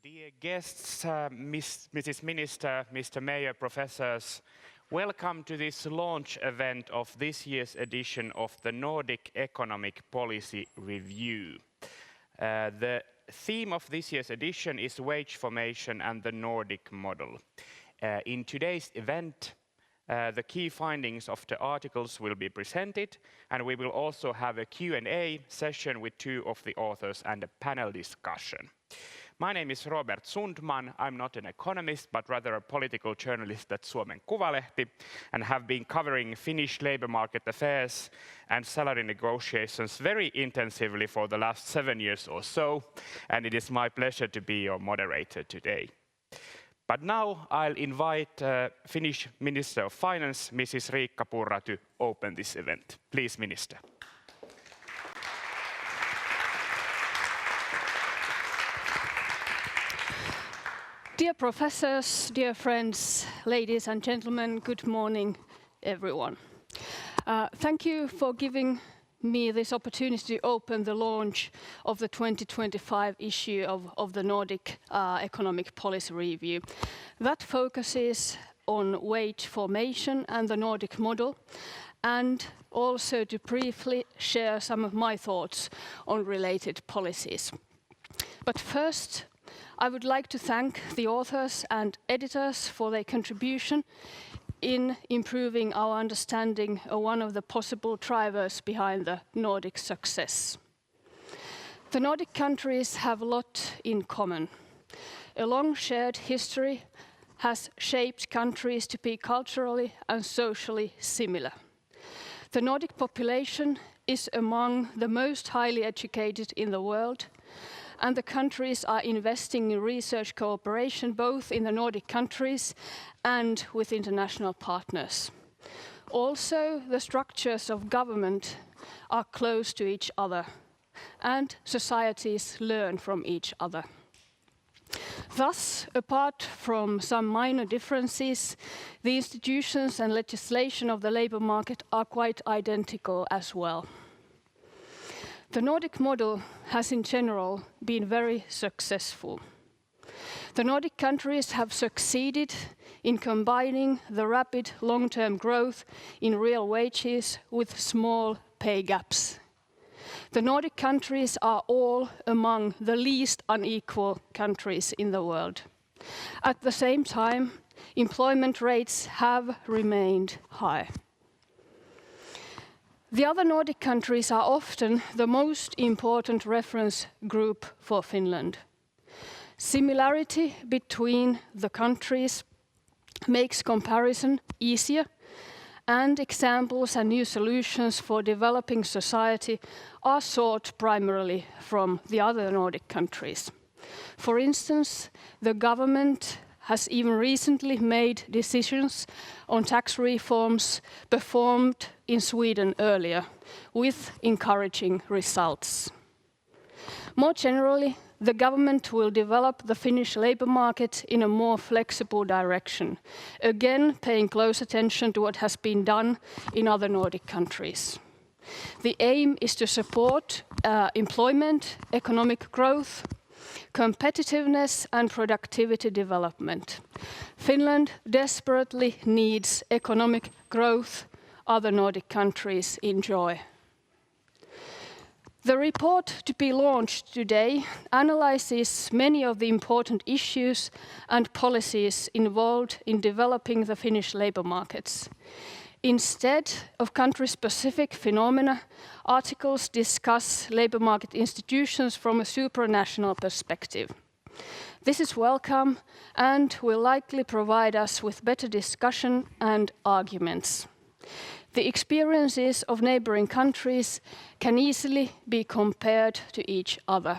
Dear guests, Mrs. Minister, Mr. Mayor, professors, welcome to this launch event of this year's edition of the Nordic Economic Policy Review. The theme of this year's edition is wage formation and the Nordic model. In today's event, the key findings of the articles will be presented, and we will also have a Q&A session with two of the authors and a panel discussion. My name is Sundman. I'm not an economist, but rather a political journalist at Suomen Kuvalehti, and have been covering Finnish labor market affairs and salary negotiations very intensively for the last 7 years or so, and it is my pleasure to be your moderator today. But now I'll invite Finnish Minister of Finance, Mrs. Riikka Purra, to open this event. Please, Minister. Dear professors, dear friends, ladies and gentlemen, good morning, everyone. Thank you for giving me this opportunity to open the launch of the 2025 issue of the Nordic Economic Policy Review. That focuses on wage formation and the Nordic model, and also to briefly share some of my thoughts on related policies. But first, I would like to thank the authors and editors for their contribution in improving our understanding of one of the possible drivers behind the Nordic success. The Nordic countries have a lot in common. A long shared history has shaped countries to be culturally and socially similar. The Nordic population is among the most highly educated in the world, and the countries are investing in research cooperation both in the Nordic countries and with international partners. Also, the structures of government are close to each other, and societies learn from each other. Thus, apart from some minor differences, the institutions and legislation of the labour market are quite identical as well. The Nordic model has in general been very successful. The Nordic countries have succeeded in combining the rapid long-term growth in real wages with small pay gaps. The Nordic countries are all among the least unequal countries in the world. At the same time, employment rates have remained high. The other Nordic countries are often the most important reference group for Finland. Similarity between the countries makes comparison easier, and examples and new solutions for developing society are sought primarily from the other Nordic countries. For instance, the government has even recently made decisions on tax reforms performed in Sweden earlier, with encouraging results. More generally, the government will develop the Finnish labour market in a more flexible direction, again paying close attention to what has been done in other Nordic countries. The aim is to support employment, economic growth, competitiveness and productivity development. Finland desperately needs economic growth other Nordic countries enjoy. The report to be launched today analyzes many of the important issues and policies involved in developing the Finnish labour markets. Instead of country-specific phenomena, articles discuss labour market institutions from a supranational perspective. This is welcome and will likely provide us with better discussion and arguments. The experiences of neighbouring countries can easily be compared to each other.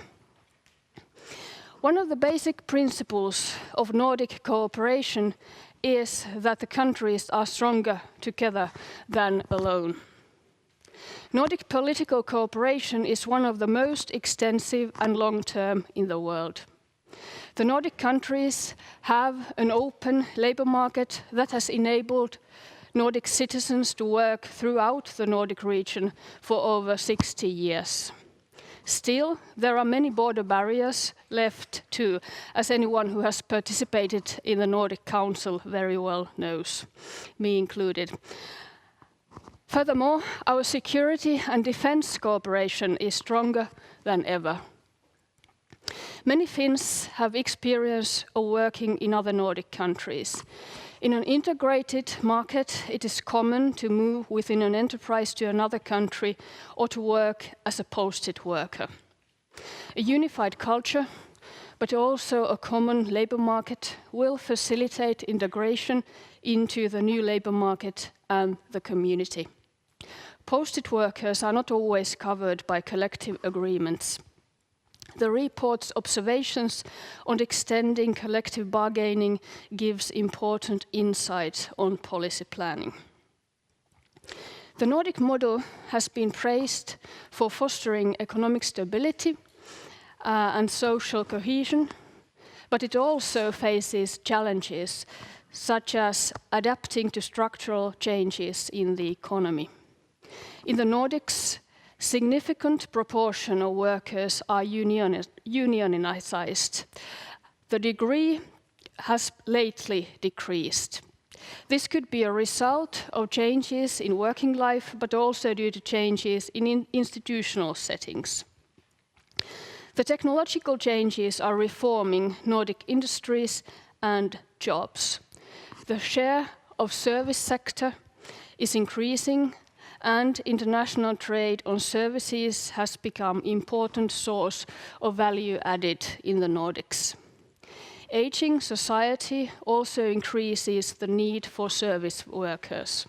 One of the basic principles of Nordic cooperation is that the countries are stronger together than alone. Nordic political cooperation is one of the most extensive and long-term in the world. The Nordic countries have an open labour market that has enabled Nordic citizens to work throughout the Nordic region for over 60 years. Still, there are many border barriers left too, as anyone who has participated in the Nordic Council very well knows, me included. Furthermore, our security and defense cooperation is stronger than ever. Many Finns have experience of working in other Nordic countries. In an integrated market, it is common to move within an enterprise to another country or to work as a posted worker. A unified culture, but also a common labour market, will facilitate integration into the new labour market and the community. Posted workers are not always covered by collective agreements. The report's observations on extending collective bargaining gives important insight on policy planning. The Nordic model has been praised for fostering economic stability and social cohesion, but it also faces challenges such as adapting to structural changes in the economy. In the Nordics, significant proportion of workers are unionized. The degree has lately decreased. This could be a result of changes in working life, but also due to changes in institutional settings. The technological changes are reforming Nordic industries and jobs. The share of service sector is increasing, and international trade on services has become an important source of value added in the Nordics. Aging society also increases the need for service workers.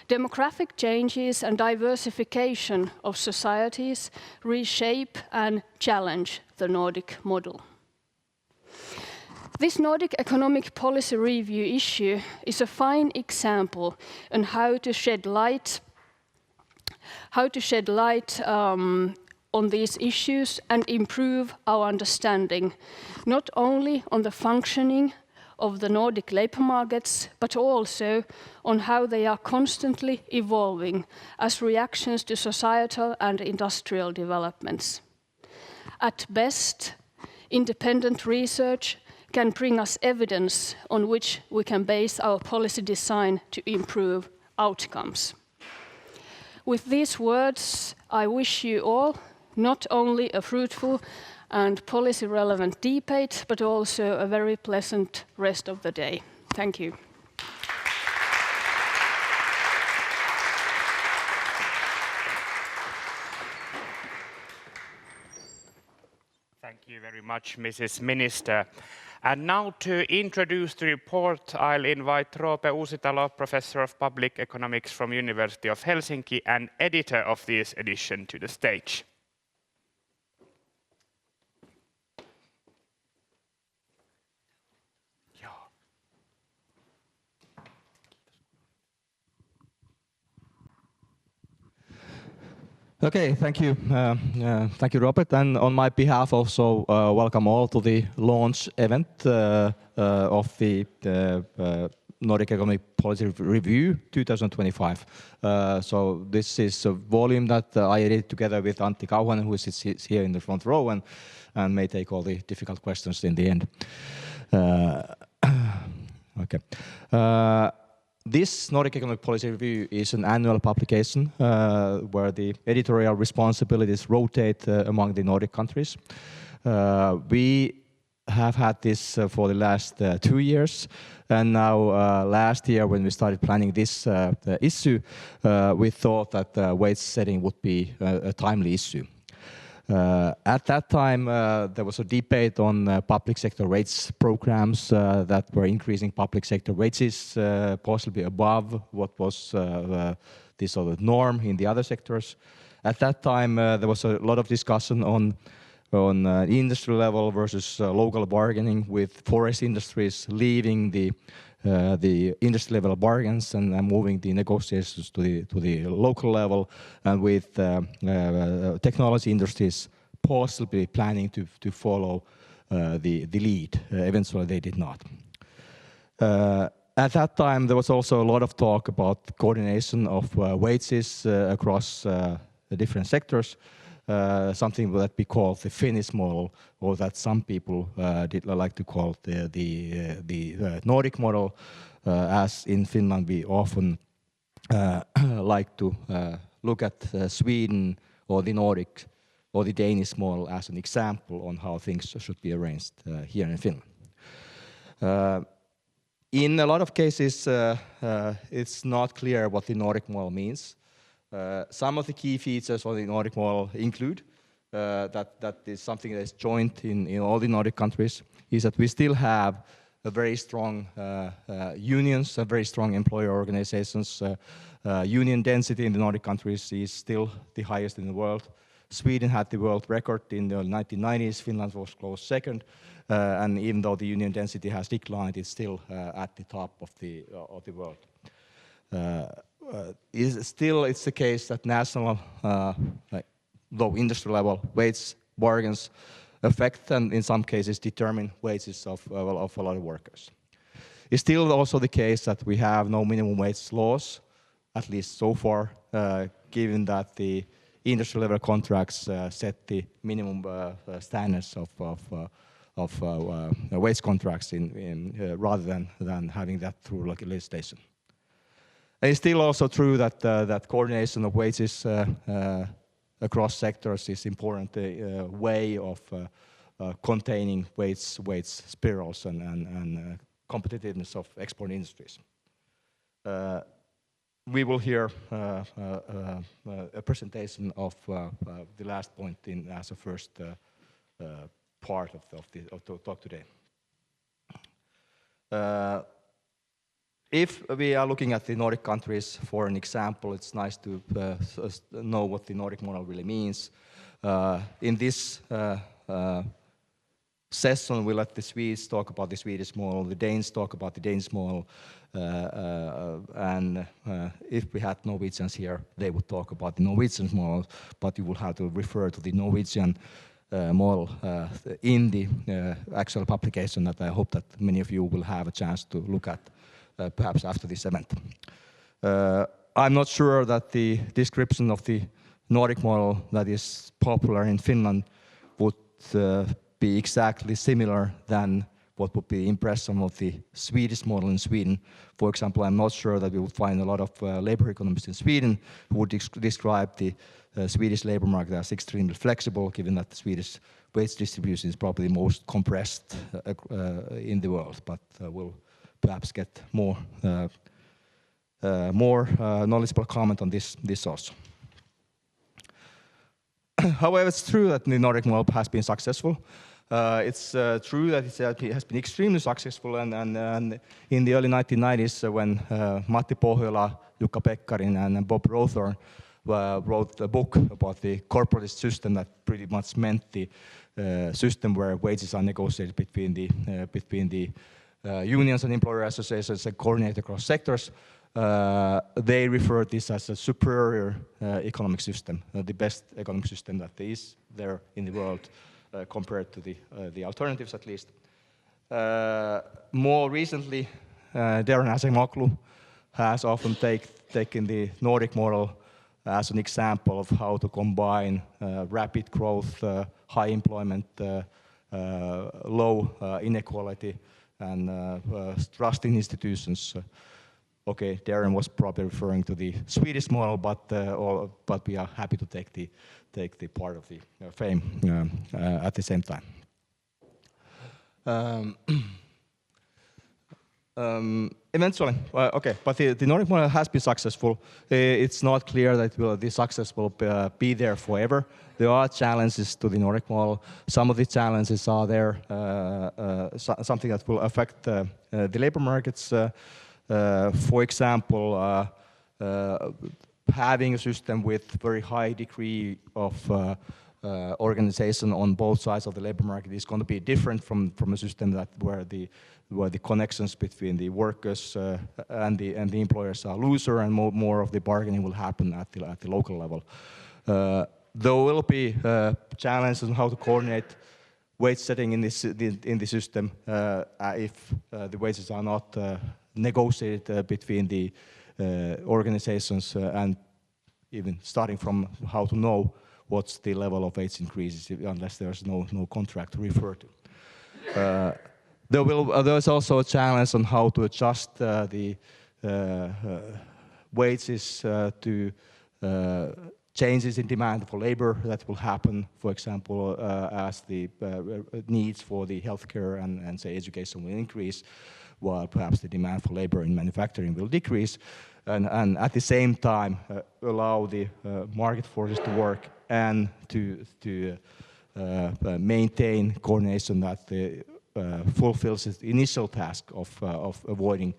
Demographic changes and diversification of societies reshape and challenge the Nordic model. This Nordic Economic Policy Review issue is a fine example on how to shed light on these issues and improve our understanding, not only on the functioning of the Nordic labour markets, but also on how they are constantly evolving as reactions to societal and industrial developments. At best, independent research can bring us evidence on which we can base our policy design to improve outcomes. With these words, I wish you all not only a fruitful and policy-relevant debate, but also a very pleasant rest of the day. Thank you. Thank you very much, Mrs. Minister. And now to introduce the report, I'll invite Roope Uusitalo, Professor of Public Economics from University of Helsinki and editor of this edition, to the stage. Okay, thank you. Thank you, Robert. And on my behalf also, welcome all to the launch event of the Nordic Economic Policy Review 2025. So this is a volume that I edited together with Antti Kauhanen, who sits here in the front row and may take all the difficult questions in the end. Okay. This Nordic Economic Policy Review is an annual publication where the editorial responsibilities rotate among the Nordic countries. We have had this for the last 2 years, and now last year when we started planning this issue, we thought that wage setting would be a timely issue. At that time, there was a debate on public sector wage programs that were increasing public sector wages possibly above what was the sort of norm in the other sectors. At that time, there was a lot of discussion on industry level versus local bargaining, with forest industries leaving the industry level bargains and moving the negotiations to the local level, and with technology industries possibly planning to follow the lead. Eventually they did not. At that time there was also a lot of talk about coordination of wages across the different sectors. something that we call the Finnish model, or that some people did like to call the Nordic model. As in Finland, we often like to look at Sweden or the Nordic or the Danish model as an example on how things should be arranged here in Finland. In a lot of cases, it's not clear what the Nordic model means. Some of the key features of the Nordic model include that is something that is joint in all the Nordic countries, is that we still have a very strong unions, a very strong employer organizations. Union density in the Nordic countries is still the highest in the world. Sweden had the world record in the 1990s, Finland was close second, and even though the union density has declined, it's still at the top of the world. It's the case that national, low industry level wage bargains affect and in some cases determine wages of a lot of workers. It's still also the case that we have no minimum wage laws, at least so far, given that the industry level contracts set the minimum standards of wage contracts rather than having that through legislation. And it's still also true that that coordination of wages across sectors is important way of containing wage spirals and competitiveness of export industries. We will hear a presentation of the last point as a first part of the talk today. If we are looking at the Nordic countries for an example, it's nice to know what the Nordic model really means. In this session, we'll let the Swedes talk about the Swedish model, the Danes talk about the Danish model, and if we had Norwegians here, they would talk about the Norwegian model, but you will have to refer to the Norwegian model in the actual publication that I hope that many of you will have a chance to look at perhaps after this event. I'm not sure that the description of the Nordic model that is popular in Finland would be exactly similar than what would be the impression of the Swedish model in Sweden. For example, I'm not sure that we would find a lot of labor economists in Sweden who would describe the Swedish labor market as extremely flexible, given that the Swedish wage distribution is probably the most compressed in the world, but we'll perhaps get more knowledgeable comment on this also. However, it's true that the Nordic model has been successful. It's true that it has been extremely successful, and in the early 1990s, when Matti Pohjola, Jukka Pekkarin, and Bob Rawthorne wrote a book about the corporatist system that pretty much meant the system where wages are negotiated between the unions and employer associations and coordinated across sectors, they refer this as a superior economic system, the best economic system that is there in the world compared to the alternatives at least. More recently, Darren Acemoglu has often taken the Nordic model as an example of how to combine rapid growth, high employment, low inequality, and trust in institutions. Okay, Darren was probably referring to the Swedish model, but we are happy to take the part of the fame at the same time. Eventually, okay, but the Nordic model has been successful. It's not clear that the success will be there forever. There are challenges to the Nordic model. Some of the challenges are there, something that will affect the labor markets. For example, having a system with very high degree of organization on both sides of the labor market is going to be different from a system where the connections between the workers and the employers are looser, and more of the bargaining will happen at the local level. There will be challenges on how to coordinate wage setting in the system if the wages are not negotiated between the organizations, and even starting from how to know what's the level of wage increases unless there's no contract to refer to. There's also a challenge on how to adjust the wages to changes in demand for labor that will happen, for example, as the needs for the healthcare and say education will increase, while perhaps the demand for labor in manufacturing will decrease, and at the same time allow the market forces to work and to maintain coordination that fulfills its initial task of avoiding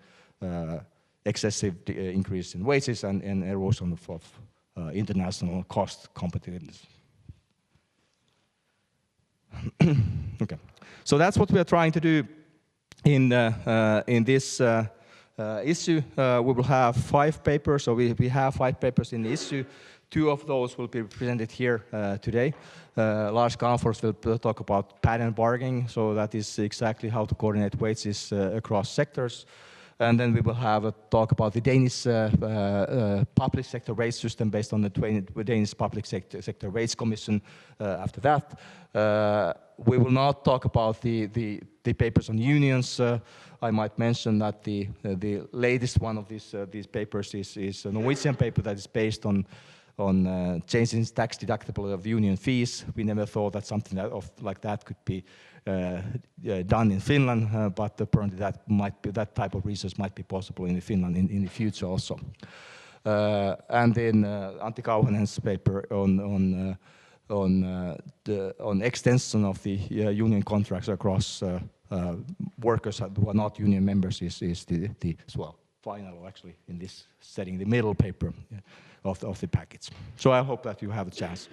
excessive increase in wages and erosion of international cost competitiveness. Okay, so that's what we are trying to do in this issue. We will have 5 papers, so we have 5 papers in the issue. 2 of those will be presented here today. Lars Calmfors will talk about pattern bargaining, so that is exactly how to coordinate wages across sectors. And then we will have a talk about the Danish public sector wage system based on the Danish Public Sector Wage Commission after that. We will not talk about the papers on unions. I might mention that the latest one of these papers is a Norwegian paper that is based on changing tax deductibility of union fees. We never thought that something like that could be done in Finland, but apparently that type of research might be possible in Finland in the future also. And then Antti Kauhanen's paper on extension of the union contracts across workers who are not union members is the final, actually, in this setting, the middle paper of the package. So I hope that you have a chance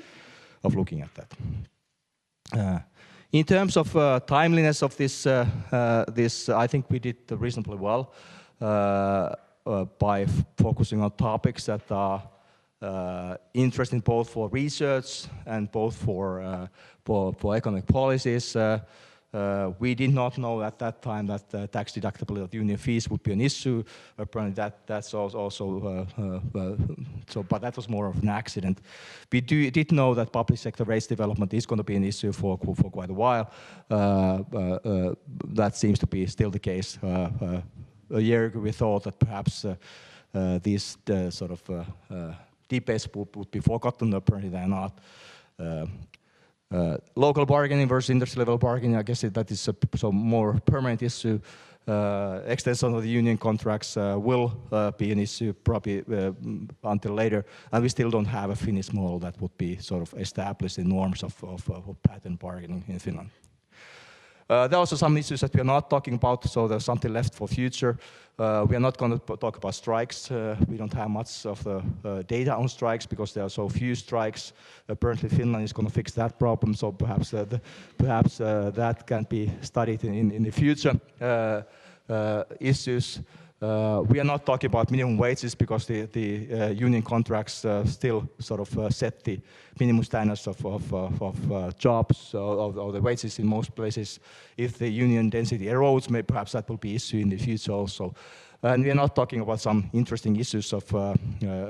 of looking at that. In terms of timeliness of this, I think we did reasonably well by focusing on topics that are interesting both for research and both for economic policies. We did not know at that time that tax deductibility of union fees would be an issue. Apparently that's also so, but that was more of an accident. We did know that public sector wage development is going to be an issue for quite a while. That seems to be still the case. A year ago we thought that perhaps these sort of debates would be forgotten. Apparently they're not. Local bargaining versus industry level bargaining, I guess that is a more permanent issue. Extension of the union contracts will be an issue probably until later, and we still don't have a Finnish model that would be sort of established in norms of pattern bargaining in Finland. There are also some issues that we are not talking about, so there's something left for future. We are not going to talk about strikes. We don't have much of the data on strikes because there are so few strikes. Apparently Finland is going to fix that problem, so perhaps that can be studied in the future. Issues. We are not talking about minimum wages because the union contracts still sort of set the minimum standards of jobs or the wages in most places. If the union density erodes, maybe perhaps that will be an issue in the future also. And we are not talking about some interesting issues of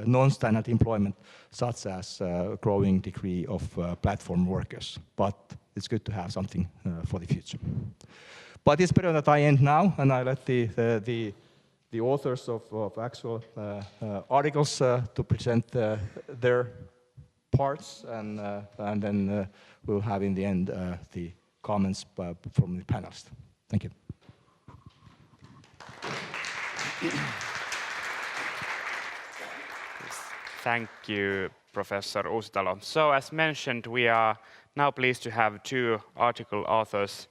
non-standard employment, such as growing degree of platform workers. But it's good to have something for the future. But it's better that I end now and I let the authors of actual articles to present their parts, and then we'll have in the end the comments from the panelists. Thank you. Thank you, Professor Uusitalo. So as mentioned, we are now pleased to have 2 article authors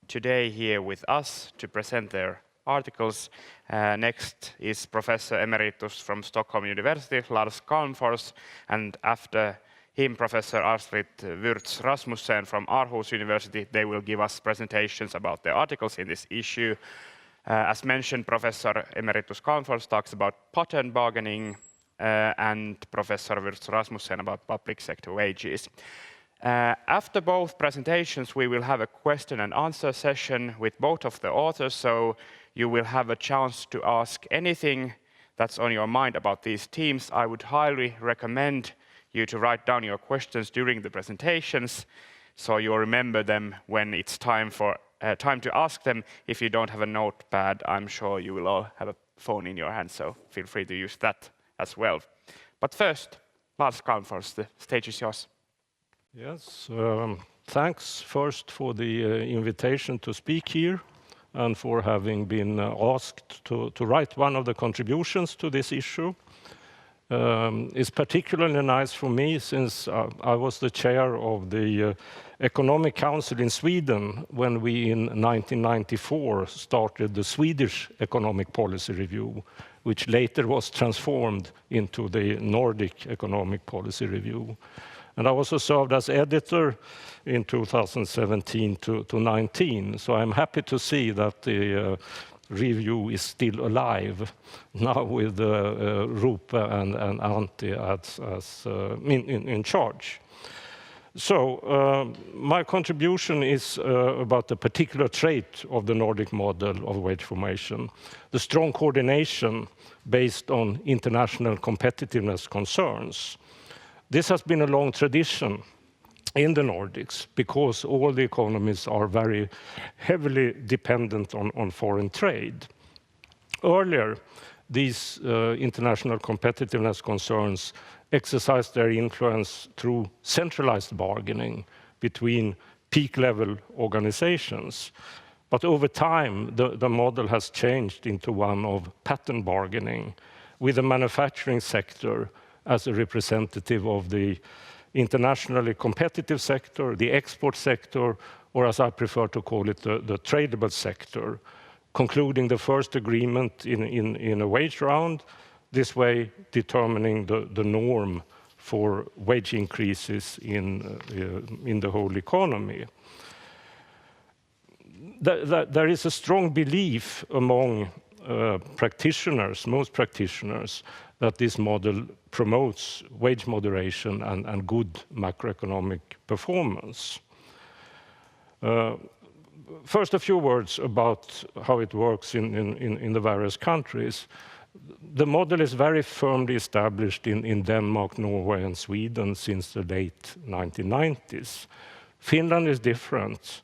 today here with us to present their articles. Next is Professor Emeritus from Stockholm University, Lars Calmfors, and after him, Professor Astrid Würtz Rasmussen from Aarhus University. They will give us presentations about their articles in this issue. As mentioned, Professor Emeritus Calmfors talks about pattern bargaining, and Professor Würtz Rasmussen about public sector wages. After both presentations, we will have a question and answer session with both of the authors, so you will have a chance to ask anything that's on your mind about these themes. I would highly recommend you to write down your questions during the presentations, so you'll remember them when it's time to ask them. If you don't have a notepad, I'm sure you will all have a phone in your hand, so feel free to use that as well. But first, Lars Calmfors, the stage is yours. Yes, thanks first for the invitation to speak here and for having been asked to write one of the contributions to this issue. It's particularly nice for me since I was the chair of the Economic Council in Sweden when we in 1994 started the Swedish Economic Policy Review, which later was transformed into the Nordic Economic Policy Review. And I also served as editor in 2017 to 19, so I'm happy to see that the review is still alive now with Roope and Antti as in charge. So my contribution is about the particular trait of the Nordic model of wage formation, the strong coordination based on international competitiveness concerns. This has been a long tradition in the Nordics because all the economies are very heavily dependent on foreign trade. Earlier, these international competitiveness concerns exercised their influence through centralized bargaining between peak-level organizations. But over time, the model has changed into one of pattern bargaining, with the manufacturing sector as a representative of the internationally competitive sector, the export sector, or as I prefer to call it, the tradable sector, concluding the first agreement in a wage round, this way determining the norm for wage increases in the whole economy. There is a strong belief among practitioners, most practitioners, that this model promotes wage moderation and good macroeconomic performance. First, a few words about how it works in the various countries. The model is very firmly established in Denmark, Norway, and Sweden since the late 1990s. Finland is different.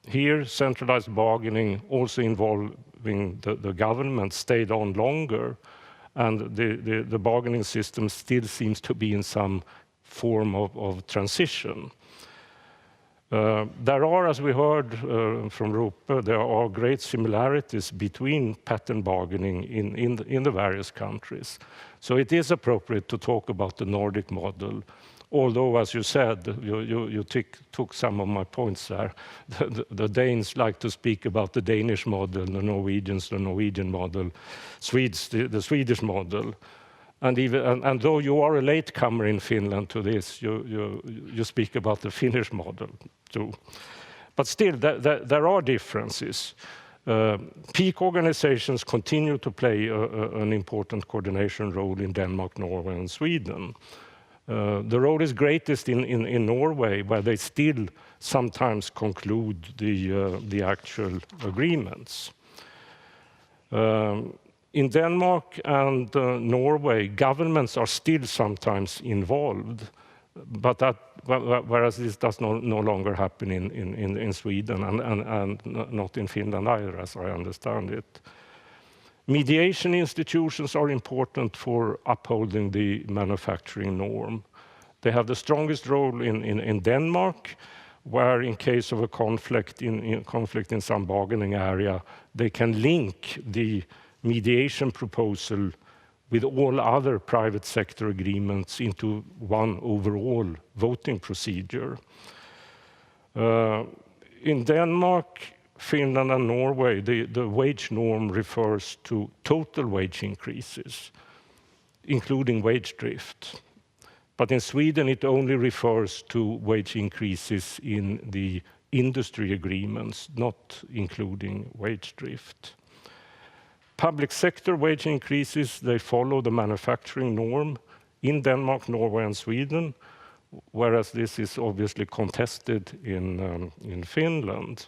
Here, centralized bargaining, also involving the government, stayed on longer, and the bargaining system still seems to be in some form of transition. There are, as we heard from Roope, there are great similarities between pattern bargaining in the various countries. So it is appropriate to talk about the Nordic model, although, as you said, you took some of my points there. The Danes like to speak about the Danish model, the Norwegians, the Norwegian model, Swedes, the Swedish model. And though you are a latecomer in Finland to this, you speak about the Finnish model too. But still, there are differences. Peak organizations continue to play an important coordination role in Denmark, Norway, and Sweden. The role is greatest in Norway, where they still sometimes conclude the actual agreements. In Denmark and Norway, governments are still sometimes involved, but whereas this does no longer happen in Sweden and not in Finland either, as I understand it. Mediation institutions are important for upholding the manufacturing norm. They have the strongest role in Denmark, where in case of a conflict in some bargaining area, they can link the mediation proposal with all other private sector agreements into one overall voting procedure. In Denmark, Finland, and Norway, the wage norm refers to total wage increases, including wage drift. But in Sweden, it only refers to wage increases in the industry agreements, not including wage drift. Public sector wage increases, they follow the manufacturing norm in Denmark, Norway, and Sweden, whereas this is obviously contested in Finland.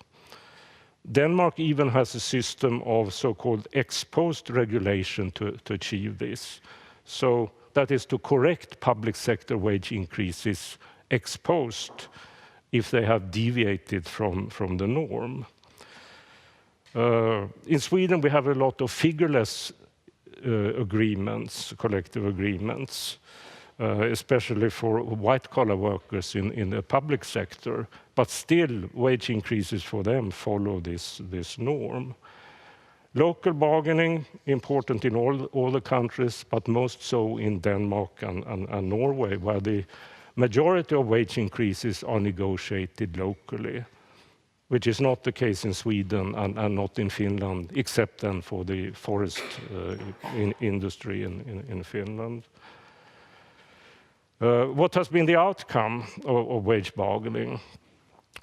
Denmark even has a system of so-called ex post regulation to achieve this. So that is to correct public sector wage increases ex post if they have deviated from the norm. In Sweden, we have a lot of figureless agreements, collective agreements, especially for white-collar workers in the public sector, but still wage increases for them follow this norm. Local bargaining, important in all the countries, but most so in Denmark and Norway, where the majority of wage increases are negotiated locally, which is not the case in Sweden and not in Finland, except then for the forest industry in Finland. What has been the outcome of wage bargaining?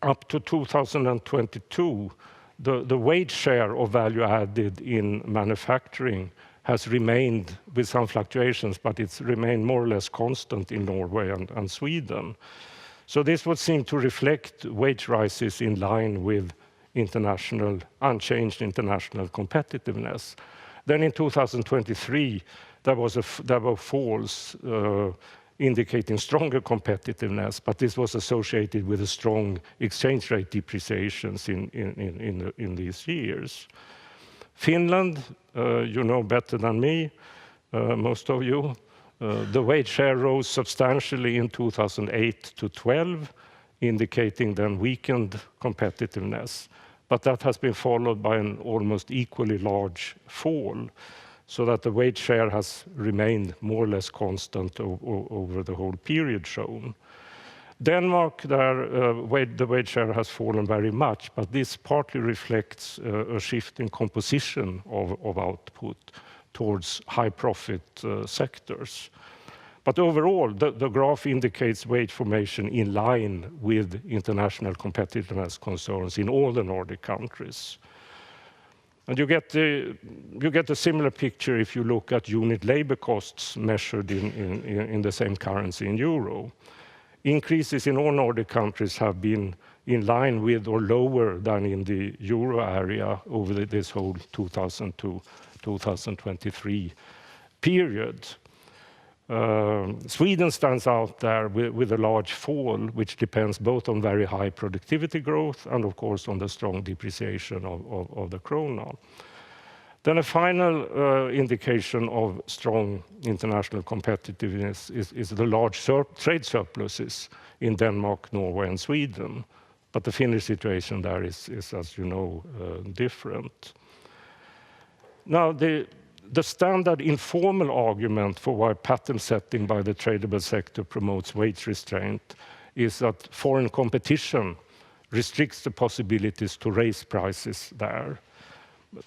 Up to 2022, the wage share of value added in manufacturing has remained with some fluctuations, but it's remained more or less constant in Norway and Sweden. So this would seem to reflect wage rises in line with unchanged international competitiveness. Then in 2023, there were falls indicating stronger competitiveness, but this was associated with a strong exchange rate depreciations in these years. Finland, you know better than me, most of you, the wage share rose substantially in 2008 to 12, indicating then weakened competitiveness. But that has been followed by an almost equally large fall, so that the wage share has remained more or less constant over the whole period shown. Denmark, the wage share has fallen very much, but this partly reflects a shift in composition of output towards high-profit sectors. But overall, the graph indicates wage formation in line with international competitiveness concerns in all the Nordic countries. And you get a similar picture if you look at unit labor costs measured in the same currency in euro. Increases in all Nordic countries have been in line with or lower than in the euro area over this whole 2022-2023 period. Sweden stands out there with a large fall, which depends both on very high productivity growth and, of course, on the strong depreciation of the krona. Then a final indication of strong international competitiveness is the large trade surpluses in Denmark, Norway, and Sweden. But the Finnish situation there is as you know, different. Now, the standard informal argument for why pattern setting by the tradable sector promotes wage restraint is that foreign competition restricts the possibilities to raise prices there.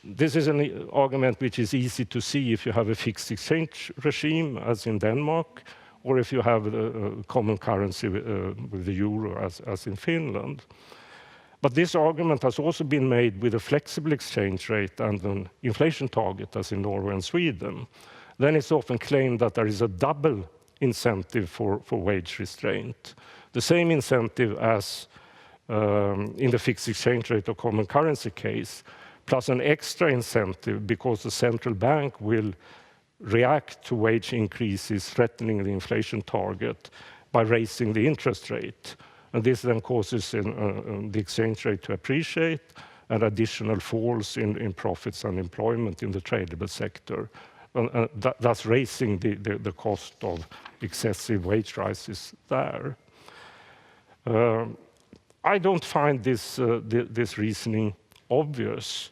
This is an argument which is easy to see if you have a fixed exchange regime, as in Denmark, or if you have a common currency with the euro, as in Finland. But this argument has also been made with a flexible exchange rate and an inflation target, as in Norway and Sweden. Then it's often claimed that there is a double incentive for wage restraint. The same incentive as in the fixed exchange rate or common currency case, plus an extra incentive because the central bank will react to wage increases threatening the inflation target by raising the interest rate. And this then causes the exchange rate to appreciate and additional falls in profits and employment in the tradable sector, thus raising the cost of excessive wage rises there. I don't find this reasoning obvious,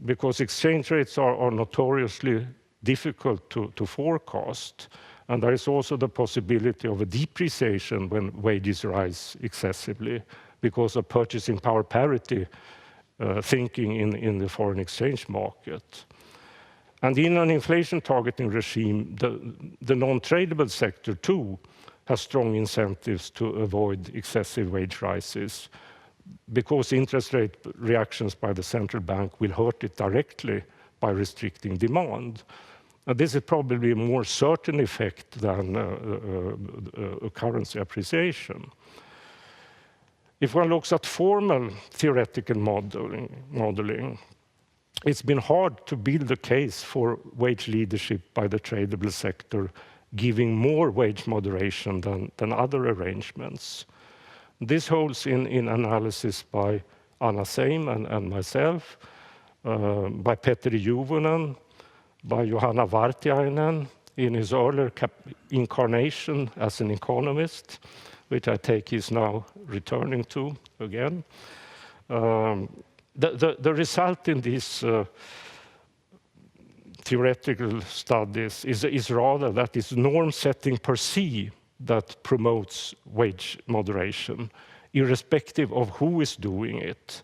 because exchange rates are notoriously difficult to forecast. And there is also the possibility of a depreciation when wages rise excessively because of purchasing power parity thinking in the foreign exchange market. And in an inflation targeting regime, the non-tradable sector too has strong incentives to avoid excessive wage rises, because interest rate reactions by the central bank will hurt it directly by restricting demand. And this is probably a more certain effect than a currency appreciation. If one looks at formal theoretical modeling, it's been hard to build a case for wage leadership by the tradable sector giving more wage moderation than other arrangements. This holds in analysis by Anna Seim and myself, by Petteri Juvonen, by Juhana Vartiainen in his earlier incarnation as an economist, which I take he's now returning to again. The result in these theoretical studies is rather that it's norm setting per se that promotes wage moderation, irrespective of who is doing it.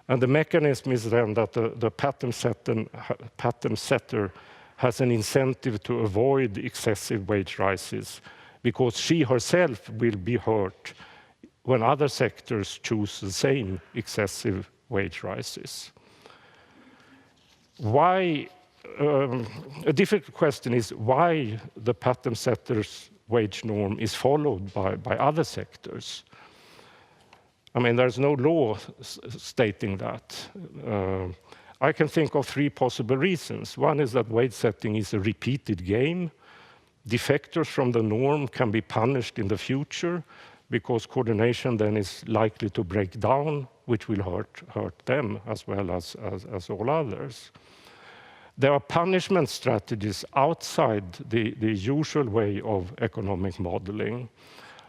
And the mechanism is then that the pattern setter has an incentive to avoid excessive wage rises because she herself will be hurt when other sectors choose the same excessive wage rises. Why? A difficult question is why the pattern setter's wage norm is followed by other sectors. I mean, there's no law stating that. I can think of three possible reasons. One is that wage setting is a repeated game. Defectors from the norm can be punished in the future because coordination then is likely to break down, which will hurt them as well as all others. There are punishment strategies outside the usual way of economic modeling.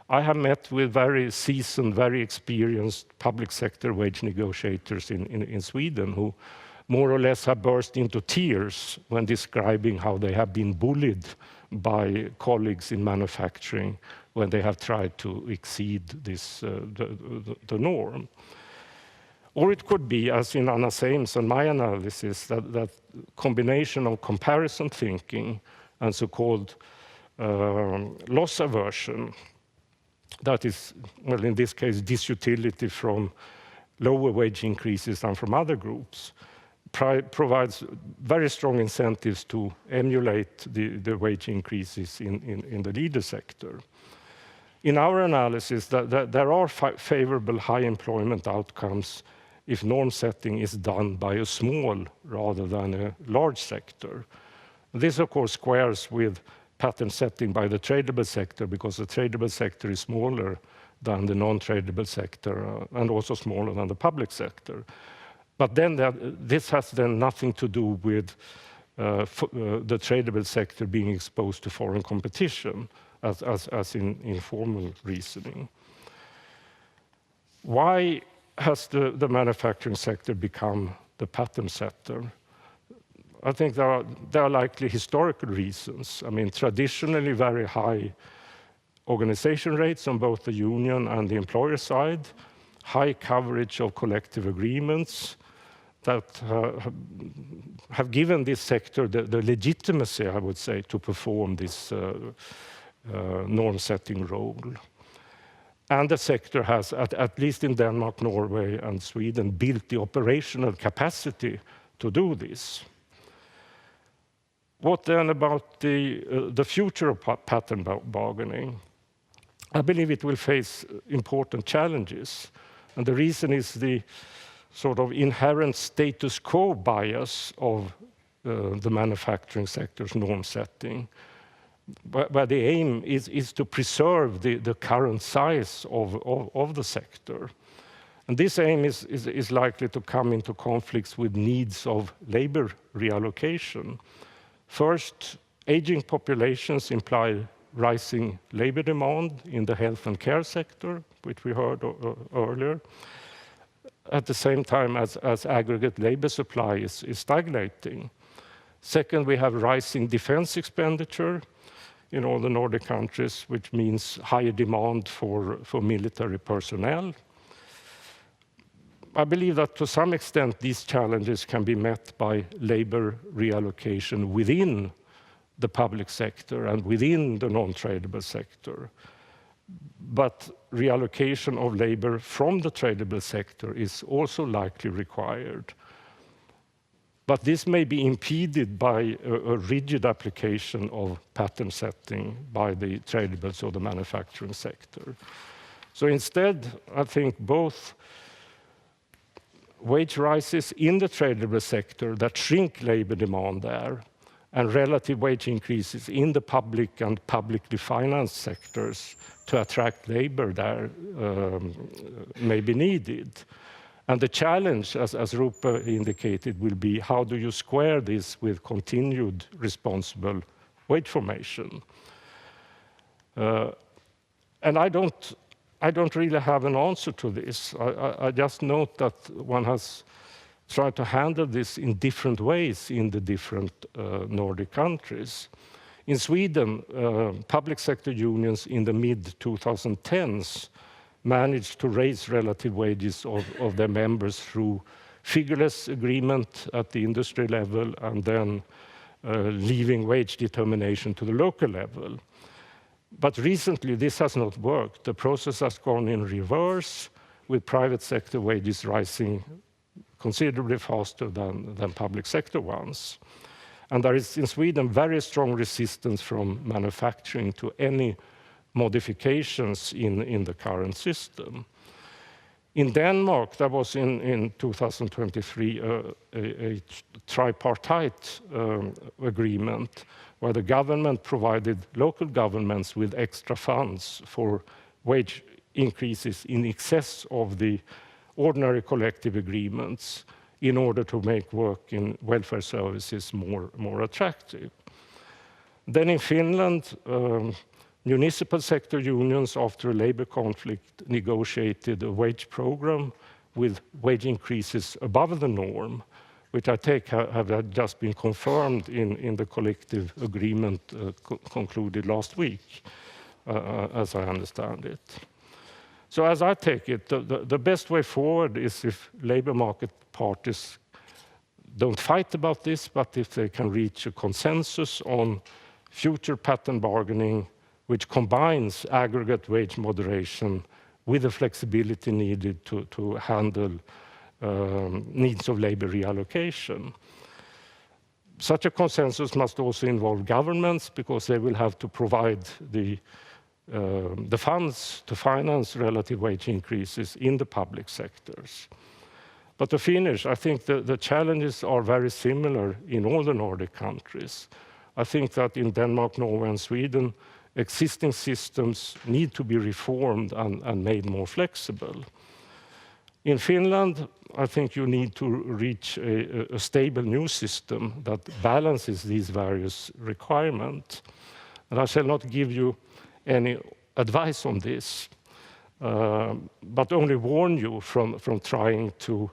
I have met with very seasoned, very experienced public sector wage negotiators in Sweden who more or less have burst into tears when describing how they have been bullied by colleagues in manufacturing when they have tried to exceed this, the norm. Or it could be, as in Anna Seim's and my analysis, that combination of comparison thinking and so-called loss aversion, that is, well, in this case, disutility from lower wage increases than from other groups, provides very strong incentives to emulate the wage increases in the leader sector. In our analysis, there are favorable high employment outcomes if norm setting is done by a small rather than a large sector. This, of course, squares with pattern setting by the tradable sector because the tradable sector is smaller than the non-tradable sector and also smaller than the public sector. But then this has then nothing to do with the tradable sector being exposed to foreign competition as in informal reasoning. Why has the manufacturing sector become the pattern setter? I think there are likely historical reasons. I mean, traditionally very high organization rates on both the union and the employer side, high coverage of collective agreements that have given this sector the legitimacy, I would say, to perform this norm-setting role. And the sector has, at least in Denmark, Norway, and Sweden, built the operational capacity to do this. What then about the future of pattern bargaining? I believe it will face important challenges. And the reason is the sort of inherent status quo bias of the manufacturing sector's norm setting, where the aim is to preserve the current size of the sector. And this aim is likely to come into conflicts with needs of labor reallocation. First, aging populations imply rising labor demand in the health and care sector, which we heard earlier, at the same time as aggregate labor supply is stagnating. Second, we have rising defense expenditure in all the Nordic countries, which means higher demand for military personnel. I believe that to some extent these challenges can be met by labor reallocation within the public sector and within the non-tradable sector. But reallocation of labor from the tradable sector is also likely required. But this may be impeded by a rigid application of pattern setting by the tradables or the manufacturing sector. So instead, I think both wage rises in the tradable sector that shrink labor demand there, and relative wage increases in the public and publicly financed sectors to attract labor there may be needed. And the challenge, as Roope indicated, will be how do you square this with continued responsible wage formation? And I don't really have an answer to this. I just note that one has tried to handle this in different ways in the different Nordic countries. In Sweden, public sector unions in the mid-2010s managed to raise relative wages of their members through figureless agreement at the industry level and then leaving wage determination to the local level. But recently, this has not worked. The process has gone in reverse, with private sector wages rising considerably faster than public sector ones. And there is, in Sweden, very strong resistance from manufacturing to any modifications in the current system. In Denmark, there was in 2023 a tripartite agreement where the government provided local governments with extra funds for wage increases in excess of the ordinary collective agreements in order to make work in welfare services more attractive. Then in Finland, municipal sector unions, after a labor conflict, negotiated a wage program with wage increases above the norm, which I take have just been confirmed in the collective agreement concluded last week, as I understand it. So as I take it, the best way forward is if labor market parties don't fight about this, but if they can reach a consensus on future pattern bargaining, which combines aggregate wage moderation with the flexibility needed to handle needs of labor reallocation. Such a consensus must also involve governments, because they will have to provide the funds to finance relative wage increases in the public sectors. But to finish, I think the challenges are very similar in all the Nordic countries. I think that in Denmark, Norway, and Sweden, existing systems need to be reformed and made more flexible. In Finland, I think you need to reach a stable new system that balances these various requirements. And I shall not give you any advice on this, but only warn you from trying to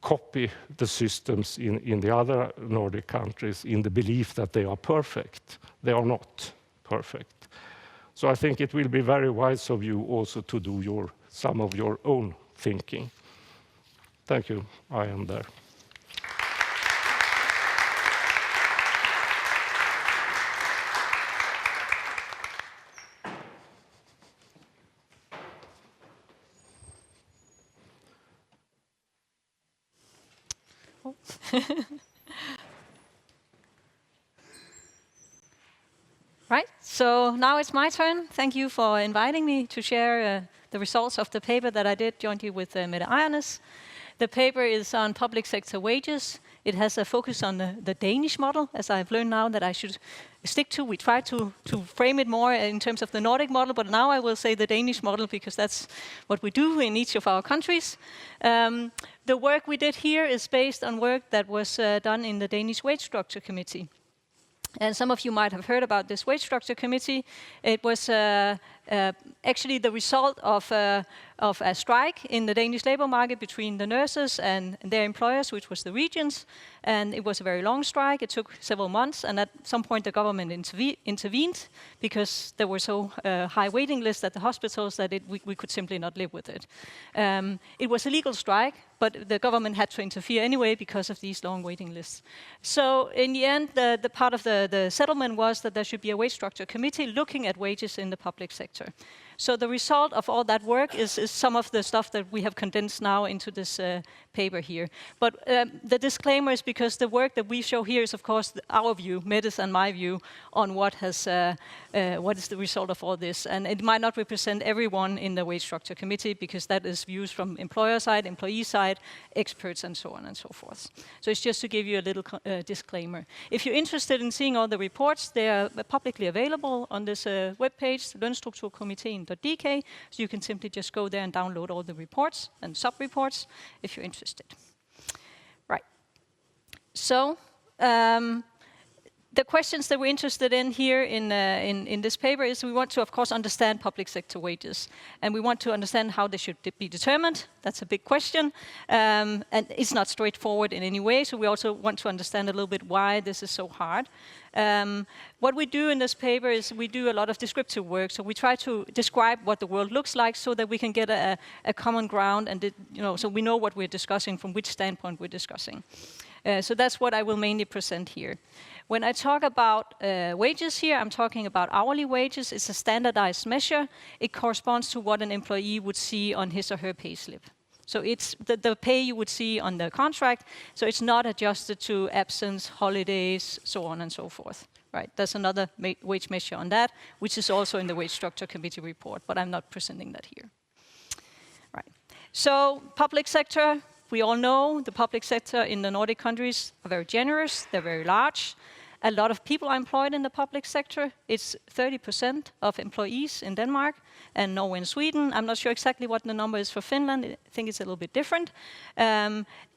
copy the systems in the other Nordic countries in the belief that they are perfect. They are not perfect. So I think it will be very wise of you also to do some of your own thinking. Thank you. I am there. Right, so now it's my turn. Thank you for inviting me to share the results of the paper that I did jointly with Moderator. The paper is on public sector wages. It has a focus on the Danish model, as I've learned now that I should stick to. We try to frame it more in terms of the Nordic model, but now I will say the Danish model because that's what we do in each of our countries. The work we did here is based on work that was done in the Danish Wage Structure Committee. And some of you might have heard about this Wage Structure Committee. It was actually the result of a strike in the Danish labor market between the nurses and their employers, which was the regions. And it was a very long strike. It took several months. And at some point, the government intervened because there were so high waiting lists at the hospitals that we could simply not live with it. It was a legal strike, but the government had to interfere anyway because of these long waiting lists. So in the end, the part of the settlement was that there should be a wage structure committee looking at wages in the public sector. So the result of all that work is some of the stuff that we have condensed now into this paper here. But the disclaimer is because the work that we show here is, of course, our view, Mette's and my view, on what is the result of all this. And it might not represent everyone in the Wage Structure Committee, because that is views from employer side, employee side, experts, and so on and so forth. So it's just to give you a little disclaimer. If you're interested in seeing all the reports, they are publicly available on this webpage, lønstrukturkomiteen.dk, so you can simply just go there and download all the reports and sub-reports if you're interested. Right. So the questions that we're interested in here in this paper is we want to, of course, understand public sector wages. And we want to understand how they should be determined. That's a big question. And it's not straightforward in any way. So we also want to understand a little bit why this is so hard. What we do in this paper is we do a lot of descriptive work. So we try to describe what the world looks like so that we can get a common ground, and so we know what we're discussing, from which standpoint we're discussing. So that's what I will mainly present here. When I talk about wages here, I'm talking about hourly wages. It's a standardized measure. It corresponds to what an employee would see on his or her payslip. So it's the pay you would see on the contract. So it's not adjusted to absence, holidays, so on and so forth. Right? There's another wage measure on that, which is also in the Wage Structure Committee report, but I'm not presenting that here. Right. So public sector, we all know the public sector in the Nordic countries are very generous. They're very large. A lot of people are employed in the public sector. It's 30% of employees in Denmark and Norway and Sweden. I'm not sure exactly what the number is for Finland. I think it's a little bit different.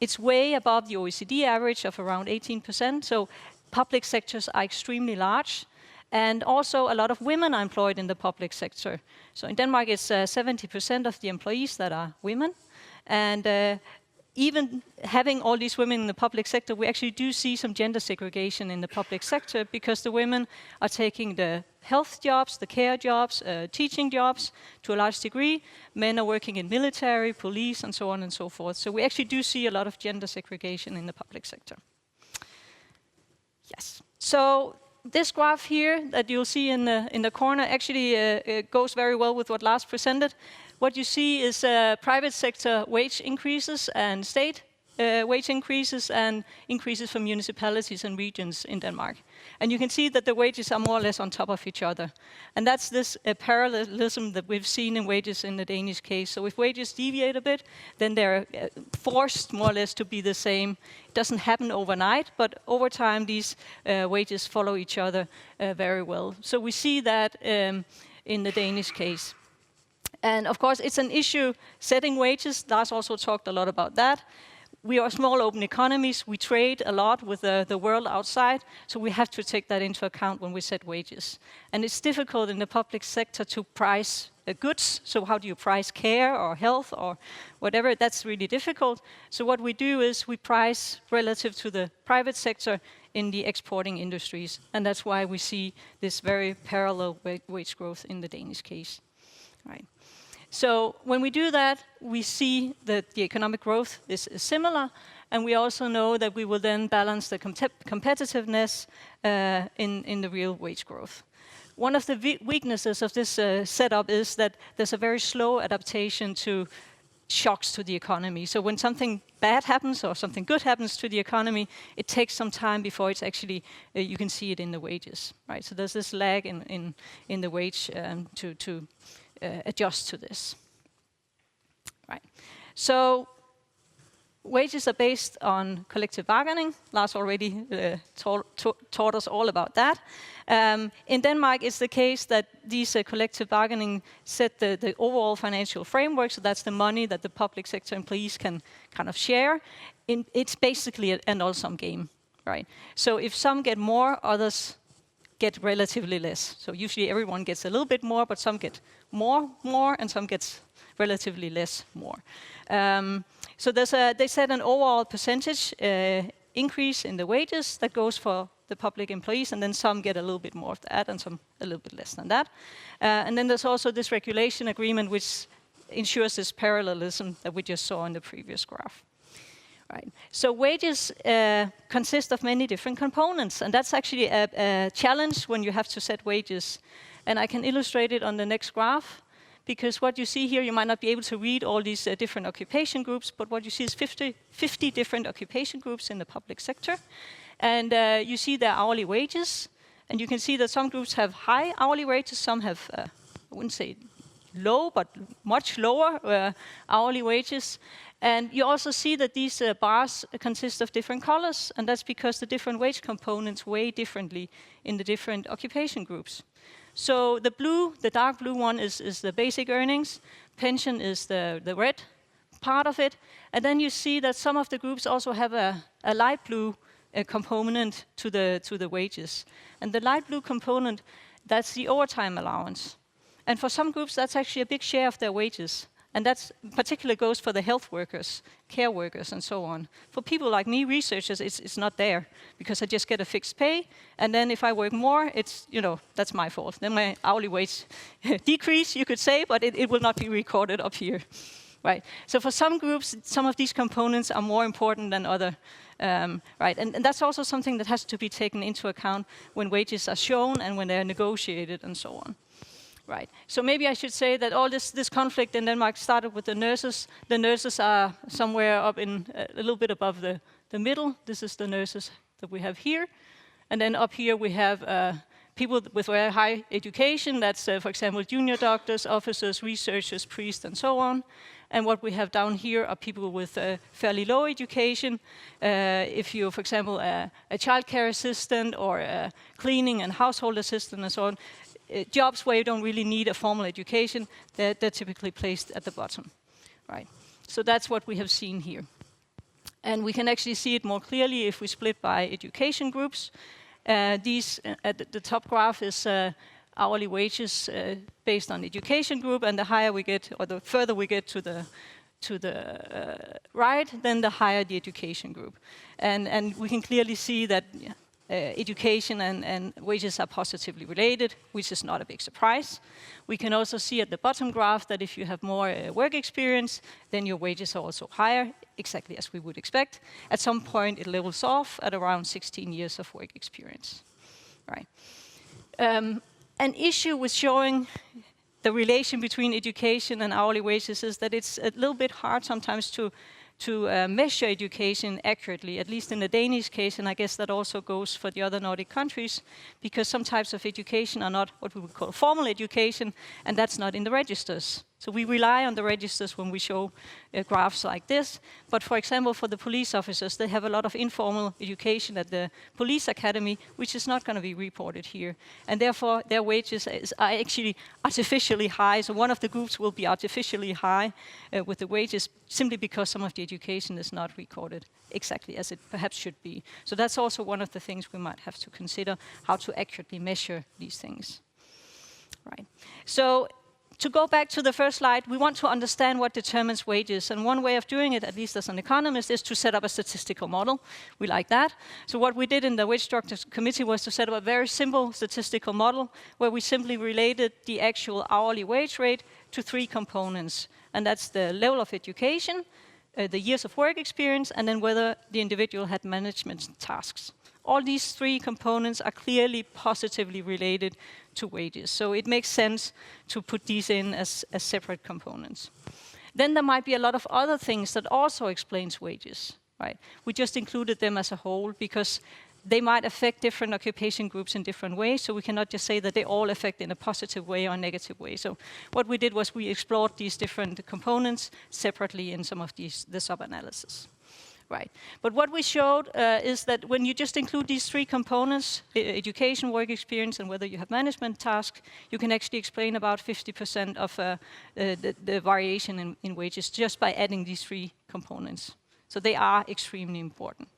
It's way above the OECD average of around 18%. So public sectors are extremely large. And also a lot of women are employed in the public sector. So in Denmark, it's 70% of the employees that are women. And even having all these women in the public sector, we actually do see some gender segregation in the public sector, because the women are taking the health jobs, the care jobs, teaching jobs to a large degree. Men are working in military, police, and so on and so forth. So we actually do see a lot of gender segregation in the public sector. Yes. So this graph here that you'll see in the corner actually goes very well with what Lars presented. What you see is private sector wage increases and state wage increases and increases for municipalities and regions in Denmark. And you can see that the wages are more or less on top of each other. And that's this parallelism that we've seen in wages in the Danish case. So if wages deviate a bit, then they're forced more or less to be the same. It doesn't happen overnight, but over time these wages follow each other very well. So we see that in the Danish case. And of course, it's an issue setting wages. Lars also talked a lot about that. We are small open economies. We trade a lot with the world outside, so we have to take that into account when we set wages. And it's difficult in the public sector to price goods. So how do you price care or health or whatever? That's really difficult. So what we do is we price relative to the private sector in the exporting industries. And that's why we see this very parallel wage growth in the Danish case. Right. So when we do that, we see that the economic growth is similar, and we also know that we will then balance the competitiveness in the real wage growth. One of the weaknesses of this setup is that there's a very slow adaptation to shocks to the economy. So when something bad happens or something good happens to the economy, it takes some time before it's actually, you can see it in the wages, right? So there's this lag in the wage to adjust to this. Right. So wages are based on collective bargaining. Lars already taught us all about that. In Denmark, it's the case that these collective bargaining set the overall financial framework. So that's the money that the public sector employees can kind of share. It's basically a null-sum game, right? So if some get more, others get relatively less. So usually everyone gets a little bit more, but some get more, and some gets relatively less more. So they set an overall percentage increase in the wages that goes for the public employees, and then some get a little bit more of that, and some a little bit less than that. And then there's also this regulation agreement, which ensures this parallelism that we just saw in the previous graph. Right. So wages consist of many different components, and that's actually a challenge when you have to set wages. And I can illustrate it on the next graph. because what you see here, you might not be able to read all these different occupation groups, but what you see is 50 different occupation groups in the public sector. And you see their hourly wages, and you can see that some groups have high hourly wages, some have, I wouldn't say low, but much lower hourly wages. And you also see that these bars consist of different colors, and that's because the different wage components weigh differently in the different occupation groups. So the blue, the dark blue one is the basic earnings, pension is the red part of it, and then you see that some of the groups also have a light blue component to the wages. And the light blue component, that's the overtime allowance. And for some groups, that's actually a big share of their wages. And that particularly goes for the health workers, care workers, and so on. For people like me, researchers, it's not there, because I just get a fixed pay, and then if I work more, it's, that's my fault. Then my hourly wage decrease, you could say, but it will not be recorded up here. Right. So for some groups, some of these components are more important than other. Right. And that's also something that has to be taken into account when wages are shown and when they're negotiated and so on. Right. So maybe I should say that all this conflict in Denmark started with the nurses. The nurses are somewhere up in a little bit above the middle. This is the nurses that we have here. And then up here we have people with very high education. That's, for example, junior doctors, officers, researchers, priests, and so on. And what we have down here are people with fairly low education. If you're, for example, a childcare assistant or a cleaning and household assistant and so on, jobs where you don't really need a formal education, they're typically placed at the bottom. Right. So that's what we have seen here. And we can actually see it more clearly if we split by education groups. These at the top graph is hourly wages based on education group, and the higher we get, or the further we get to the right, then the higher the education group. And we can clearly see that education and wages are positively related, which is not a big surprise. We can also see at the bottom graph that if you have more work experience, then your wages are also higher, exactly as we would expect. At some point, it levels off at around 16 years of work experience. Right. An issue with showing the relation between education and hourly wages is that it's a little bit hard sometimes to measure education accurately, at least in the Danish case, and I guess that also goes for the other Nordic countries, because some types of education are not what we would call formal education, and that's not in the registers. So we rely on the registers when we show graphs like this. But for example, for the police officers, they have a lot of informal education at the police academy, which is not going to be reported here. And therefore, their wages are actually artificially high. So one of the groups will be artificially high with the wages simply because some of the education is not recorded exactly as it perhaps should be. So that's also one of the things we might have to consider, how to accurately measure these things. Right. So to go back to the first slide, we want to understand what determines wages. And one way of doing it, at least as an economist, is to set up a statistical model. We like that. So what we did in the Wage Structures Committee was to set up a very simple statistical model where we simply related the actual hourly wage rate to 3 components. And that's the level of education, the years of work experience, and then whether the individual had management tasks. All these 3 components are clearly positively related to wages. So it makes sense to put these in as separate components. Then there might be a lot of other things that also explains wages, right? We just included them as a whole because they might affect different occupation groups in different ways, so we cannot just say that they all affect in a positive way or a negative way. So what we did was we explored these different components separately in some of the sub-analysis. Right. But what we showed is that when you just include these 3 components, education, work experience, and whether you have management tasks, you can actually explain about 50% of the variation in wages just by adding these 3 components. So they are extremely important.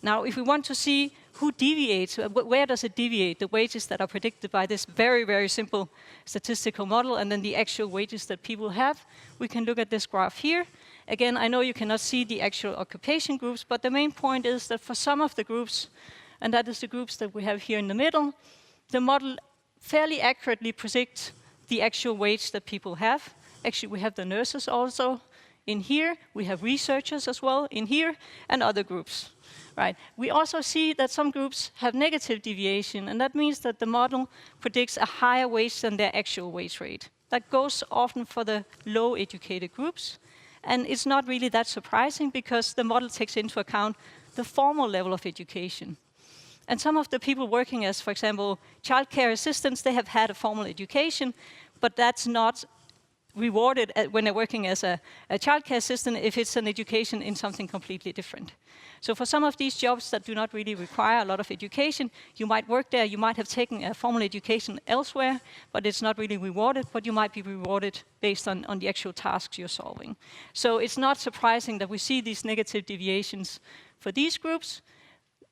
Now, if we want to see who deviates, where does it deviate, the wages that are predicted by this very, very simple statistical model and then the actual wages that people have, we can look at this graph here. Again, I know you cannot see the actual occupation groups, but the main point is that for some of the groups, and that is the groups that we have here in the middle, the model fairly accurately predicts the actual wage that people have. Actually, we have the nurses also in here. We have researchers as well in here, and other groups. Right. We also see that some groups have negative deviation, and that means that the model predicts a higher wage than their actual wage rate. that goes often for the low educated groups. And it's not really that surprising because the model takes into account the formal level of education. And some of the people working as, for example, childcare assistants, they have had a formal education, but that's not rewarded when they're working as a childcare assistant if it's an education in something completely different. So for some of these jobs that do not really require a lot of education, you might work there, you might have taken a formal education elsewhere, but it's not really rewarded, but you might be rewarded based on the actual tasks you're solving. So it's not surprising that we see these negative deviations for these groups.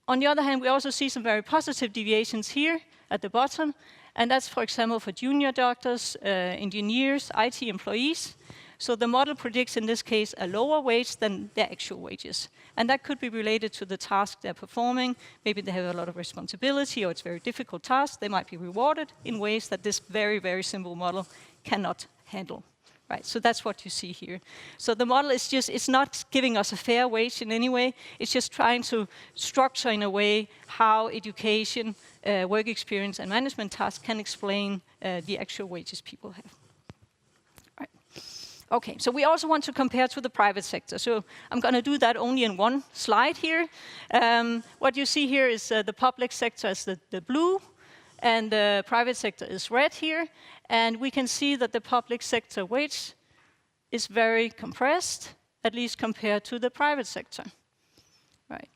On the other hand, we also see some very positive deviations here at the bottom, and that's, for example, for junior doctors, engineers, IT employees. So the model predicts, in this case, a lower wage than their actual wages. And that could be related to the task they're performing. Maybe they have a lot of responsibility, or it's a very difficult task. They might be rewarded in ways that this very, very simple model cannot handle. Right, so that's what you see here. So the model is it's not giving us a fair wage in any way. It's just trying to structure in a way how education, work experience, and management tasks can explain the actual wages people have. Right. Okay, so we also want to compare to the private sector. So I'm going to do that only in one slide here. What you see here is the public sector as the blue, and the private sector is red here. And we can see that the public sector wage is very compressed, at least compared to the private sector. Right.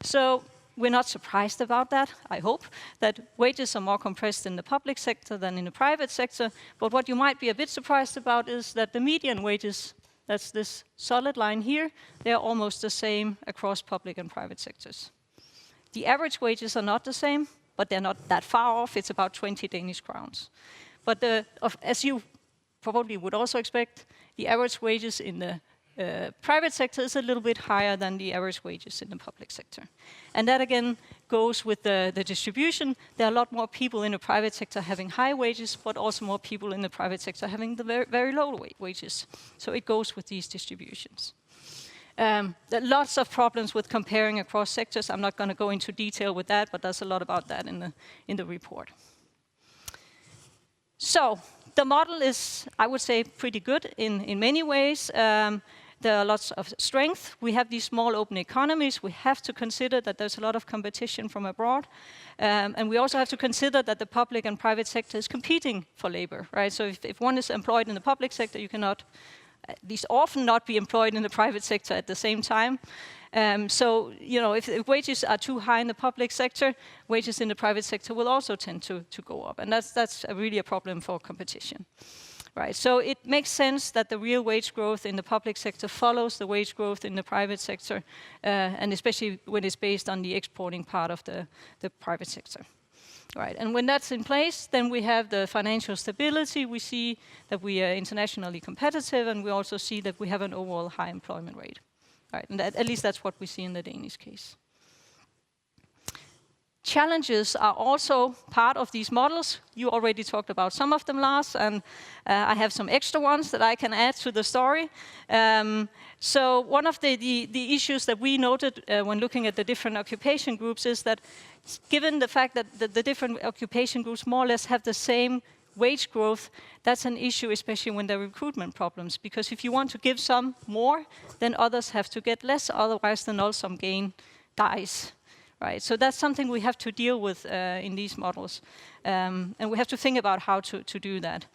So we're not surprised about that, I hope, that wages are more compressed in the public sector than in the private sector. But what you might be a bit surprised about is that the median wages, that's this solid line here, they're almost the same across public and private sectors. The average wages are not the same, but they're not that far off. It's about 20 Danish crowns. But as you probably would also expect, the average wages in the private sector is a little bit higher than the average wages in the public sector. And that again goes with the distribution. There are a lot more people in the private sector having high wages, but also more people in the private sector having the very, very low wages. So it goes with these distributions. There are lots of problems with comparing across sectors. I'm not going to go into detail with that, but there's a lot about that in the report. So the model is, I would say, pretty good in many ways. There are lots of strength. We have these small open economies. We have to consider that there's a lot of competition from abroad. And we also have to consider that the public and private sector is competing for labor, right? So if one is employed in the public sector, you cannot, at least often, not be employed in the private sector at the same time. So, you know, if wages are too high in the public sector, wages in the private sector will also tend to go up. And that's really a problem for competition. Right, so it makes sense that the real wage growth in the public sector follows the wage growth in the private sector, and especially when it's based on the exporting part of the private sector. Right, and when that's in place, then we have the financial stability. We see that we are internationally competitive, and we also see that we have an overall high employment rate. Right, and at least that's what we see in the Danish case. Challenges are also part of these models. You already talked about some of them, Lars, and I have some extra ones that I can add to the story. So one of the issues that we noted when looking at the different occupation groups is that given the fact that the different occupation groups more or less have the same wage growth, that's an issue, especially when there are recruitment problems. Because if you want to give some more, then others have to get less, otherwise the null-sum gain dies. Right, so that's something we have to deal with in these models. And we have to think about how to do that.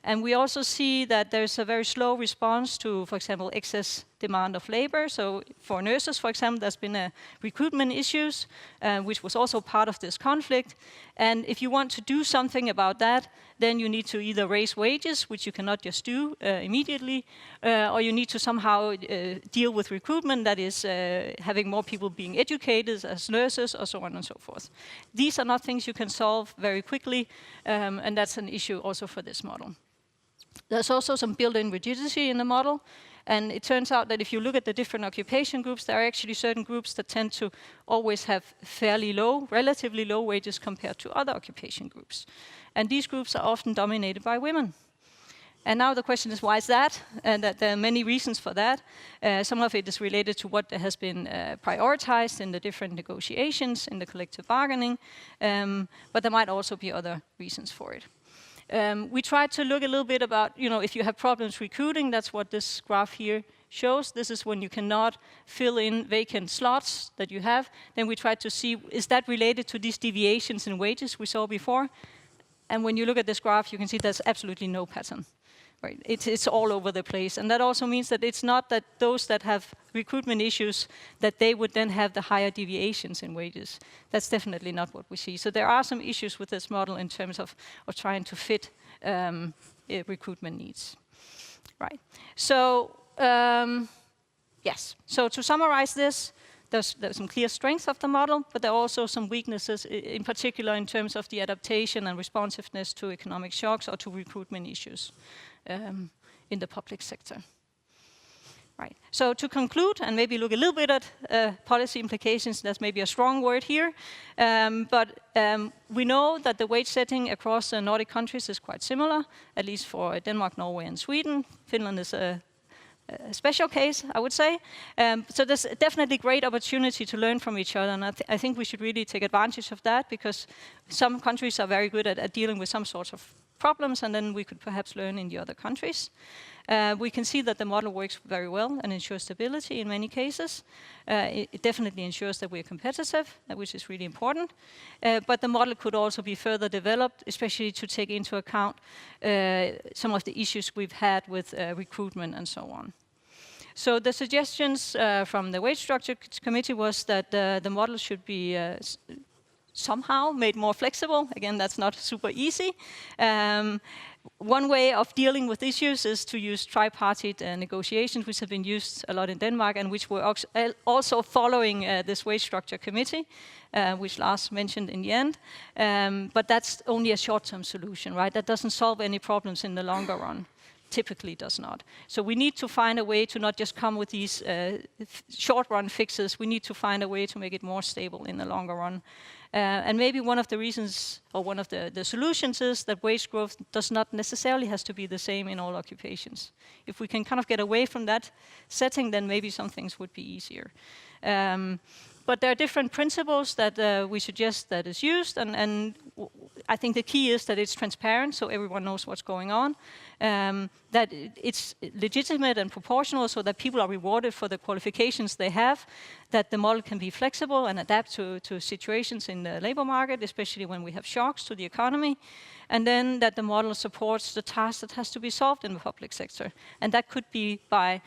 And we also see that there's a very slow response to, for example, excess demand of labor. So for nurses, for example, there's been recruitment issues, which was also part of this conflict. And if you want to do something about that, then you need to either raise wages, which you cannot just do immediately, or you need to somehow deal with recruitment, that is having more people being educated as nurses, or so on and so forth. These are not things you can solve very quickly, and that's an issue also for this model. There's also some built-in rigidity in the model, and it turns out that if you look at the different occupation groups, there are actually certain groups that tend to always have fairly low, relatively low wages compared to other occupation groups. And these groups are often dominated by women. And now the question is, why is that? And that there are many reasons for that. Some of it is related to what has been prioritized in the different negotiations, in the collective bargaining, but there might also be other reasons for it. We tried to look a little bit about, if you have problems recruiting, that's what this graph here shows. This is when you cannot fill in vacant slots that you have. Then we tried to see, is that related to these deviations in wages we saw before? And when you look at this graph, you can see there's absolutely no pattern. Right. It's all over the place. And that also means that it's not that those that have recruitment issues, that they would then have the higher deviations in wages. That's definitely not what we see. So there are some issues with this model in terms of trying to fit recruitment needs. Right. So, yes. So to summarize this, there's some clear strengths of the model, but there are also some weaknesses, in particular in terms of the adaptation and responsiveness to economic shocks or to recruitment issues in the public sector. Right. So to conclude, and maybe look a little bit at policy implications, that's maybe a strong word here, but we know that the wage setting across the Nordic countries is quite similar, at least for Denmark, Norway, and Sweden. Finland is a special case, I would say. So there's definitely great opportunity to learn from each other, and I think we should really take advantage of that, because some countries are very good at dealing with some sorts of problems, and then we could perhaps learn in the other countries. We can see that the model works very well and ensures stability in many cases. It definitely ensures that we're competitive, which is really important. But the model could also be further developed, especially to take into account some of the issues we've had with recruitment and so on. So the suggestions from the Wage Structure Committee was that the model should be somehow made more flexible. Again, that's not super easy. One way of dealing with issues is to use tripartite negotiations, which have been used a lot in Denmark, and which were also following this Wage Structure Committee, which Lars mentioned in the end. But that's only a short-term solution, right? That doesn't solve any problems in the longer run. Typically does not. So we need to find a way to not just come with these short-run fixes. We need to find a way to make it more stable in the longer run. And maybe one of the reasons, or one of the solutions, is that wage growth does not necessarily has to be the same in all occupations. If we can kind of get away from that setting, then maybe some things would be easier. But there are different principles that we suggest that is used, and I think the key is that it's transparent, so everyone knows what's going on, that it's legitimate and proportional, so that people are rewarded for the qualifications they have, that the model can be flexible and adapt to situations in the labor market, especially when we have shocks to the economy, and then that the model supports the task that has to be solved in the public sector. And that could be by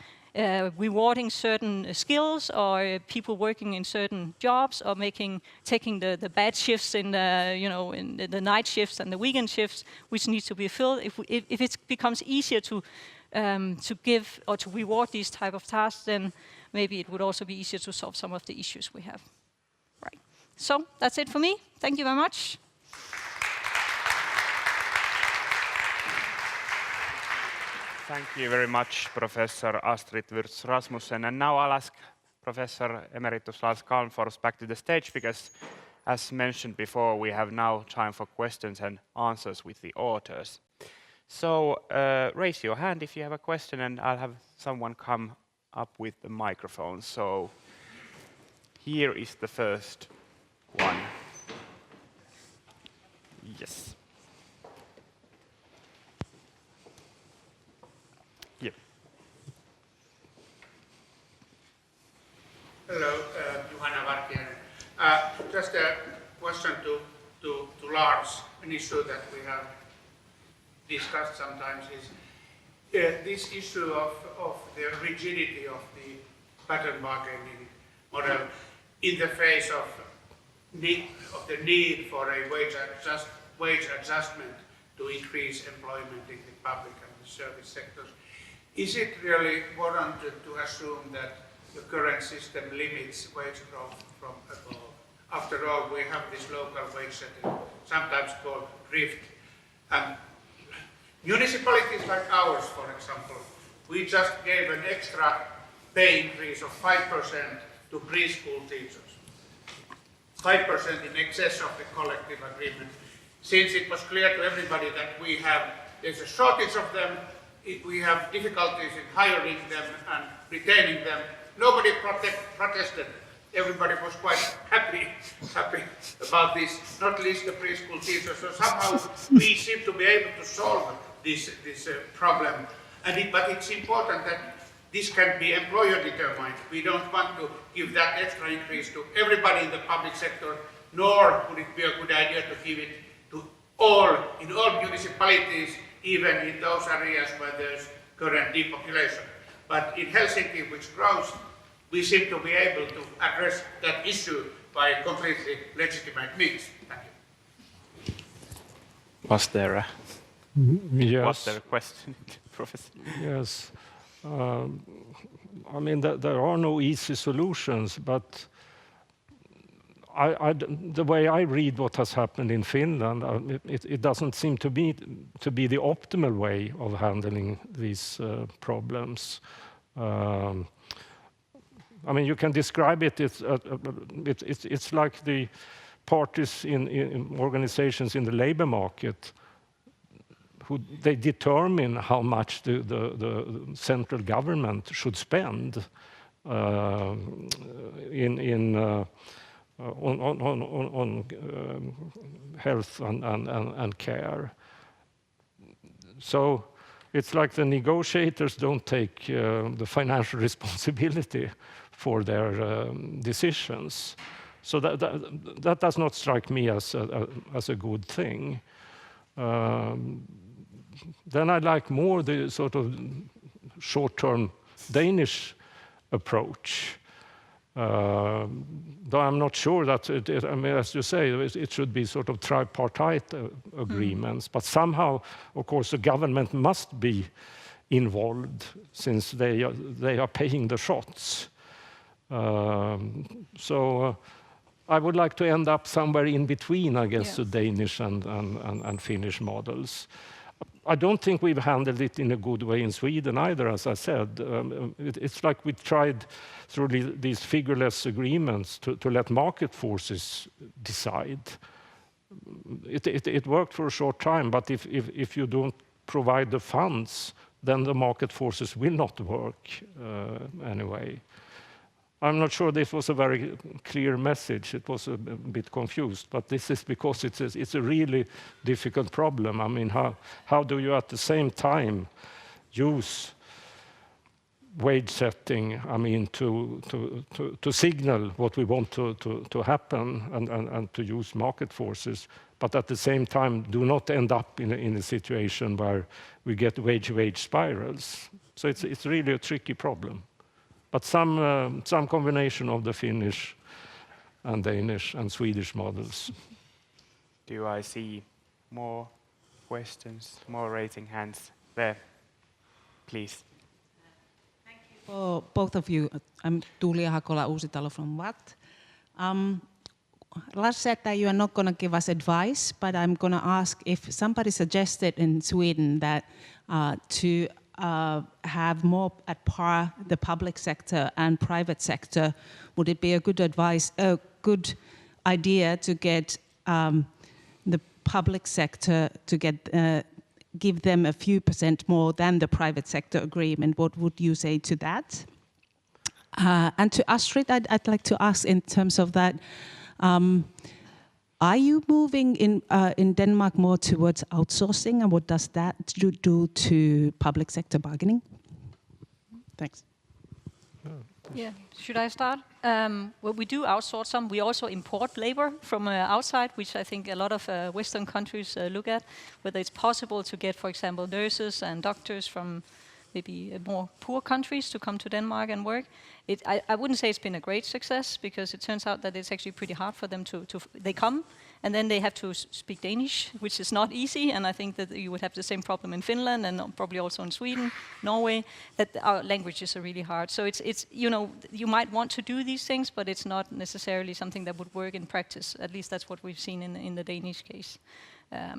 rewarding certain skills, or people working in certain jobs, or taking the bad shifts in the night shifts and the weekend shifts, which needs to be filled. If it becomes easier to give or to reward these type of tasks, then maybe it would also be easier to solve some of the issues we have. Right. So that's it for me. Thank you very much. Thank you very much, Professor Astrid Würtz Rasmussen. And now I'll ask Professor Emeritus Lars Calmfors back to the stage, because, as mentioned before, we have now time for questions and answers with the authors. So raise your hand if you have a question, and I'll have someone come up with the microphone. So here is the first one. Yes. Hello, Juhana, Vartiainen. Just a question to Lars. An issue that we have discussed sometimes is this issue of the rigidity of the pattern bargaining model in the face of the need for a wage adjustment to increase employment in the public and the service sectors. Is it really warranted to assume that the current system limits wage growth from above? After all, we have this local wage setting, sometimes called drift. And municipalities like ours, for example, we just gave an extra pay increase of 5% to preschool teachers. 5% in excess of the collective agreement. Since it was clear to everybody that there's a shortage of them, we have difficulties in hiring them and retaining them, nobody protested. everybody was quite happy about this, not least the preschool teachers. So somehow we seem to be able to solve this problem. But it's important that this can be employer determined. We don't want to give that extra increase to everybody in the public sector, nor would it be a good idea to give it to all, in all municipalities, even in those areas where there's current depopulation. But in Helsinki, which grows, we seem to be able to address that issue by completely legitimate means. Thank you. Was there a question, Professor? Yes. I mean, there are no easy solutions, but the way I read what has happened in Finland, it doesn't seem to be the optimal way of handling these problems. I mean, you can describe it. It's like the parties in organizations in the labor market. They determine how much the central government should spend on health and care. So it's like the negotiators don't take the financial responsibility for their decisions. So that does not strike me as a good thing. Then I like more the sort of short-term Danish approach. Though I'm not sure that, I mean, as you say, it should be sort of tripartite agreements. But somehow, of course, the government must be involved since they are paying the shots. So I would like to end up somewhere in between, I guess, the Danish and Finnish models. I don't think we've handled it in a good way in Sweden either, as I said. It's like we tried through these figureless agreements to let market forces decide. It worked for a short time, but if you don't provide the funds, then the market forces will not work anyway. I'm not sure this was a very clear message. It was a bit confused, but this is because it's a really difficult problem. I mean, how do you at the same time use wage setting, I mean, to signal what we want to happen and to use market forces, but at the same time do not end up in a situation where we get wage spirals. So it's really a tricky problem. But some combination of the Finnish and Danish and Swedish models. Do I see more questions, more raising hands there? Please. Thank you for both of you. I'm Tuulia Hakola Uusitalo from Würtz. Lars said that you are not going to give us advice, but I'm going to ask if somebody suggested in Sweden that to have more at par the public sector and private sector, would it be a good idea to get the public sector to give them a few % more than the private sector agreement? What would you say to that? And to Astrid, I'd like to ask in terms of that, are you moving in Denmark more towards outsourcing, and what does that do to public sector bargaining? Thanks. Yeah, should I start? Well, we do outsource some. We also import labor from outside, which I think a lot of Western countries look at, whether it's possible to get, for example, nurses and doctors from maybe more poor countries to come to Denmark and work. I wouldn't say it's been a great success, because it turns out that it's actually pretty hard for them they come, and then they have to speak Danish, which is not easy, and I think that you would have the same problem in Finland and probably also in Sweden, Norway, that our languages are really hard. So it's you know, you might want to do these things, but it's not necessarily something that would work in practice. At least that's what we've seen in the Danish case.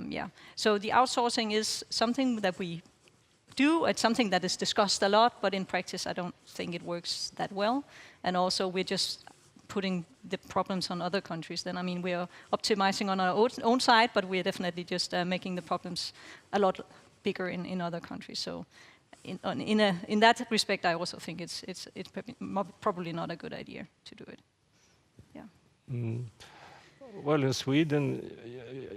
Yeah. So the outsourcing is something that we do. It's something that is discussed a lot, but in practice I don't think it works that well. And also we're just putting the problems on other countries. Then, I mean, we are optimizing on our own side, but we're definitely just making the problems a lot bigger in other countries. So in that respect, I also think it's probably not a good idea to do it. Yeah. Well, in Sweden,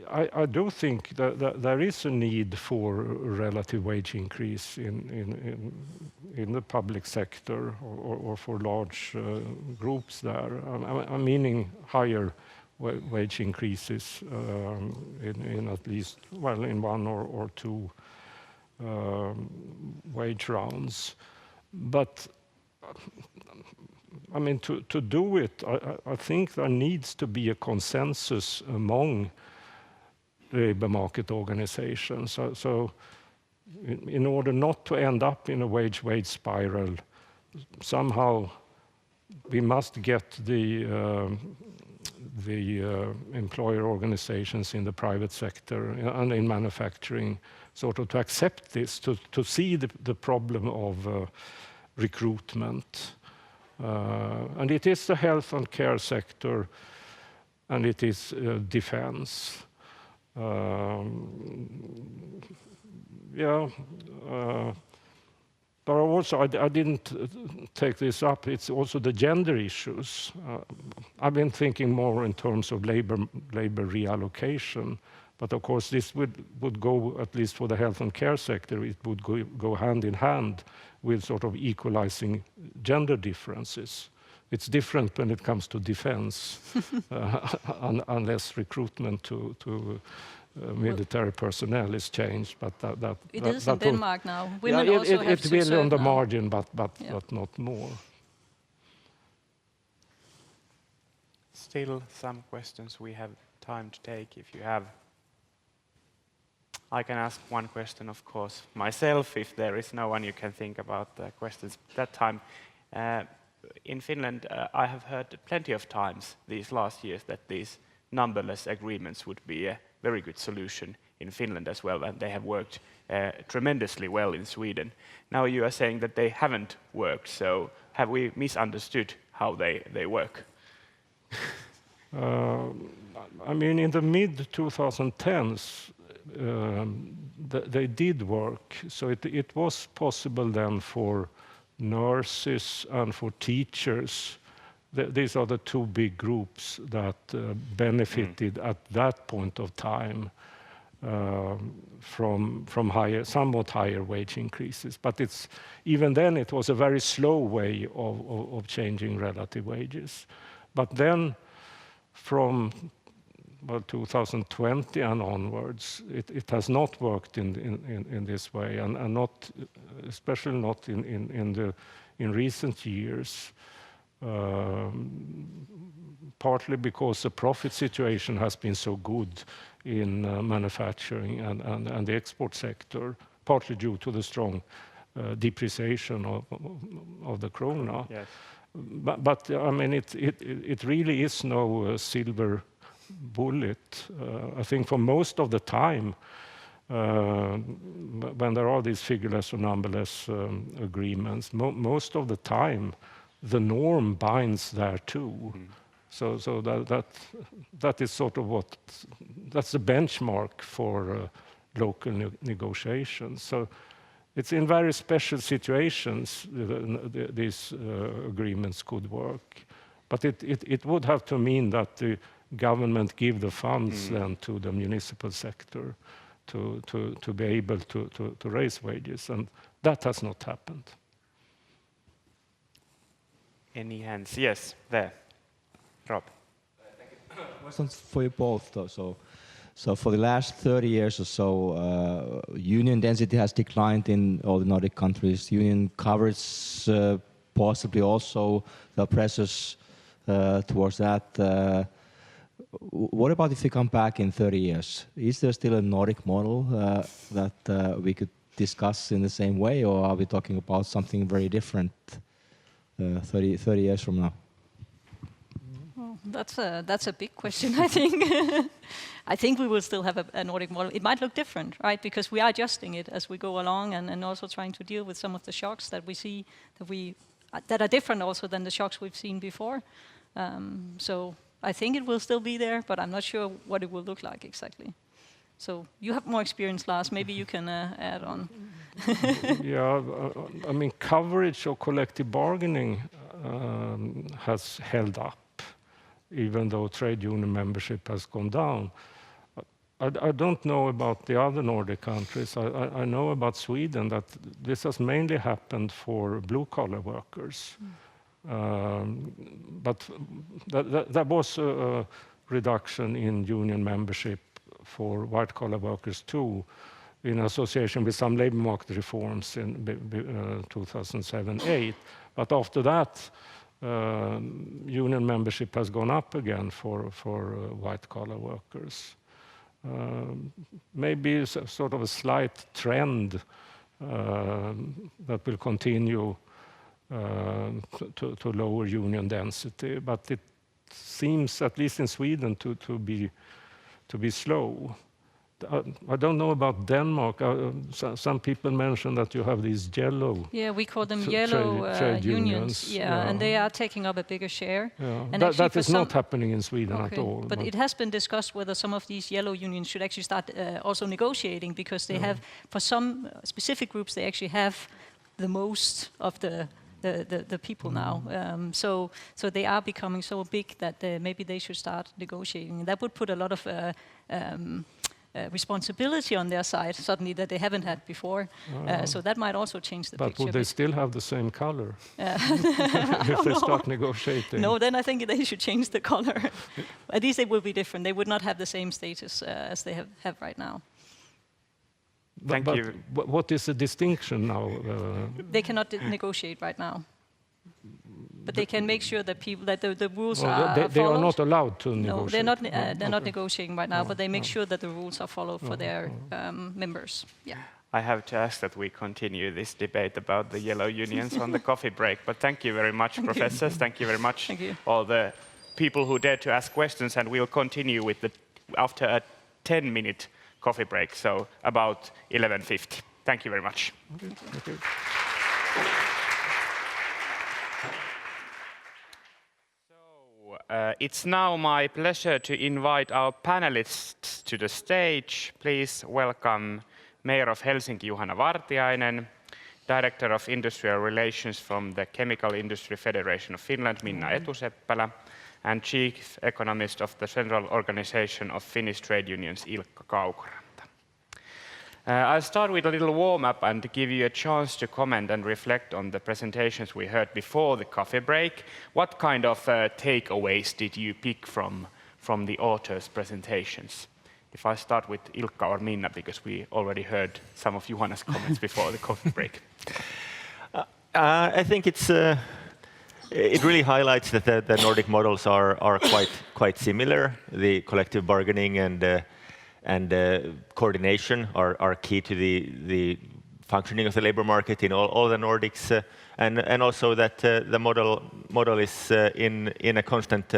I do think that there is a need for relative wage increase in the public sector or for large groups there. I'm meaning higher wage increases in at least, well, in one or two wage rounds. But I mean, to do it, I think there needs to be a consensus among labor market organizations. So in order not to end up in a wage spiral, somehow we must get the employer organizations in the private sector and in manufacturing sort of to accept this, to see the problem of recruitment. And it is the health and care sector, and it is defense. But also, I didn't take this up, it's also the gender issues. I've been thinking more in terms of labor reallocation, but of course this would go, at least for the health and care sector, it would go hand in hand with sort of equalizing gender differences. It's different when it comes to defense, unless recruitment to military personnel is changed. But it is in Denmark now. Women also have to serve. It will on the now. margin, but not more. Still some questions we have time to take if you have. I can ask one question, of course, myself. If there is no one, you can think about the questions that time. In Finland, I have heard plenty of times these last years that these numberless agreements would be a very good solution in Finland as well, and they have worked tremendously well in Sweden. Now you are saying that they haven't worked, so have we misunderstood how they work? I mean, in the mid-2010s, they did work. So it was possible then for nurses and for teachers. These are the two big groups that benefited at that point of time from somewhat higher wage increases. But even then it was a very slow way of changing relative wages. But then from 2020 and onwards, it has not worked in this way, and not, especially not in recent years. Partly because the profit situation has been so good in manufacturing and the export sector, partly due to the strong depreciation of the krona. Yes. But I mean, it really is no silver bullet. I think for most of the time, when there are these figureless or numberless agreements, most of the time the norm binds there too. So that is sort of that's the benchmark for local negotiations. So it's in very special situations these agreements could work, but it would have to mean that the government give the funds then to the municipal sector to be able to raise wages, and that has not happened. Any hands? Yes, there. Rob. Questions for you both, though. So for the last 30 years or so, union density has declined in all the Nordic countries. Union coverage, possibly also the pressures towards that. What about if we come back in 30 years? Is there still a Nordic model that we could discuss in the same way, or are we talking about something very different 30 years from now? Well, that's a big question, I think. I think we will still have a Nordic model. It might look different, right? Because we are adjusting it as we go along, and also trying to deal with some of the shocks that we see that are different also than the shocks we've seen before. So I think it will still be there, but I'm not sure what it will look like exactly. So you have more experience, Lars. Maybe you can add on. Yeah, I mean, coverage of collective bargaining has held up. even though trade union membership has gone down. I don't know about the other Nordic countries. I know about Sweden that this has mainly happened for blue-collar workers. But there was a reduction in union membership for white-collar workers too, in association with some labor market reforms in 2007-8. But after that, union membership has gone up again for white-collar workers. Maybe sort of a slight trend that will continue to lower union density, but it seems, at least in Sweden, to be slow. I don't know about Denmark. Some people mention that you have these yellow. Yeah, we call them yellow trade unions. Yeah, and they are taking up a bigger share. Yeah. And that is not happening in Sweden at all. But it has been discussed whether some of these yellow unions should actually start also negotiating, because they have, for some specific groups, they actually have the most of the people now. So they are becoming so big that maybe they should start negotiating. That would put a lot of responsibility on their side suddenly that they haven't had before. So that might also change the picture. But would they still have the same color if they start negotiating? No, then I think they should change the color. At least they will be different. They would not have the same status as they have right now. Thank you. What is the distinction now? They cannot negotiate right now. But they can make sure that the rules are followed. They are not allowed to negotiate. No, they're not negotiating right now, but they make sure that the rules are followed for their members. Yeah. I have to ask that we continue this debate about the yellow unions on the coffee break. But thank you very much, professors. Thank you very much, all the people who dared to ask questions. And we'll continue with after a 10-minute coffee break, so about 11:50. Thank you very much. Thank you. It's now my pleasure to invite our panelists to the stage. Please welcome Mayor of Helsinki, Juhana Vartiainen, Director of Industrial Relations from the Chemical Industry Federation of Finland, Minna Etu-Seppälä, and Chief Economist of the Central Organization of Finnish Trade Unions, Ilkka, Kaukoranta. I'll start with a little warm-up and give you a chance to comment and reflect on the presentations we heard before the coffee break. What kind of takeaways did you pick from the authors' presentations? If I start with Ilkka or Minna, because we already heard some of Juhana's comments before the coffee break. I think it really highlights that the Nordic models are quite similar. The collective bargaining and coordination are key to the functioning of the labor market in all the Nordics, and also that the model is in a constant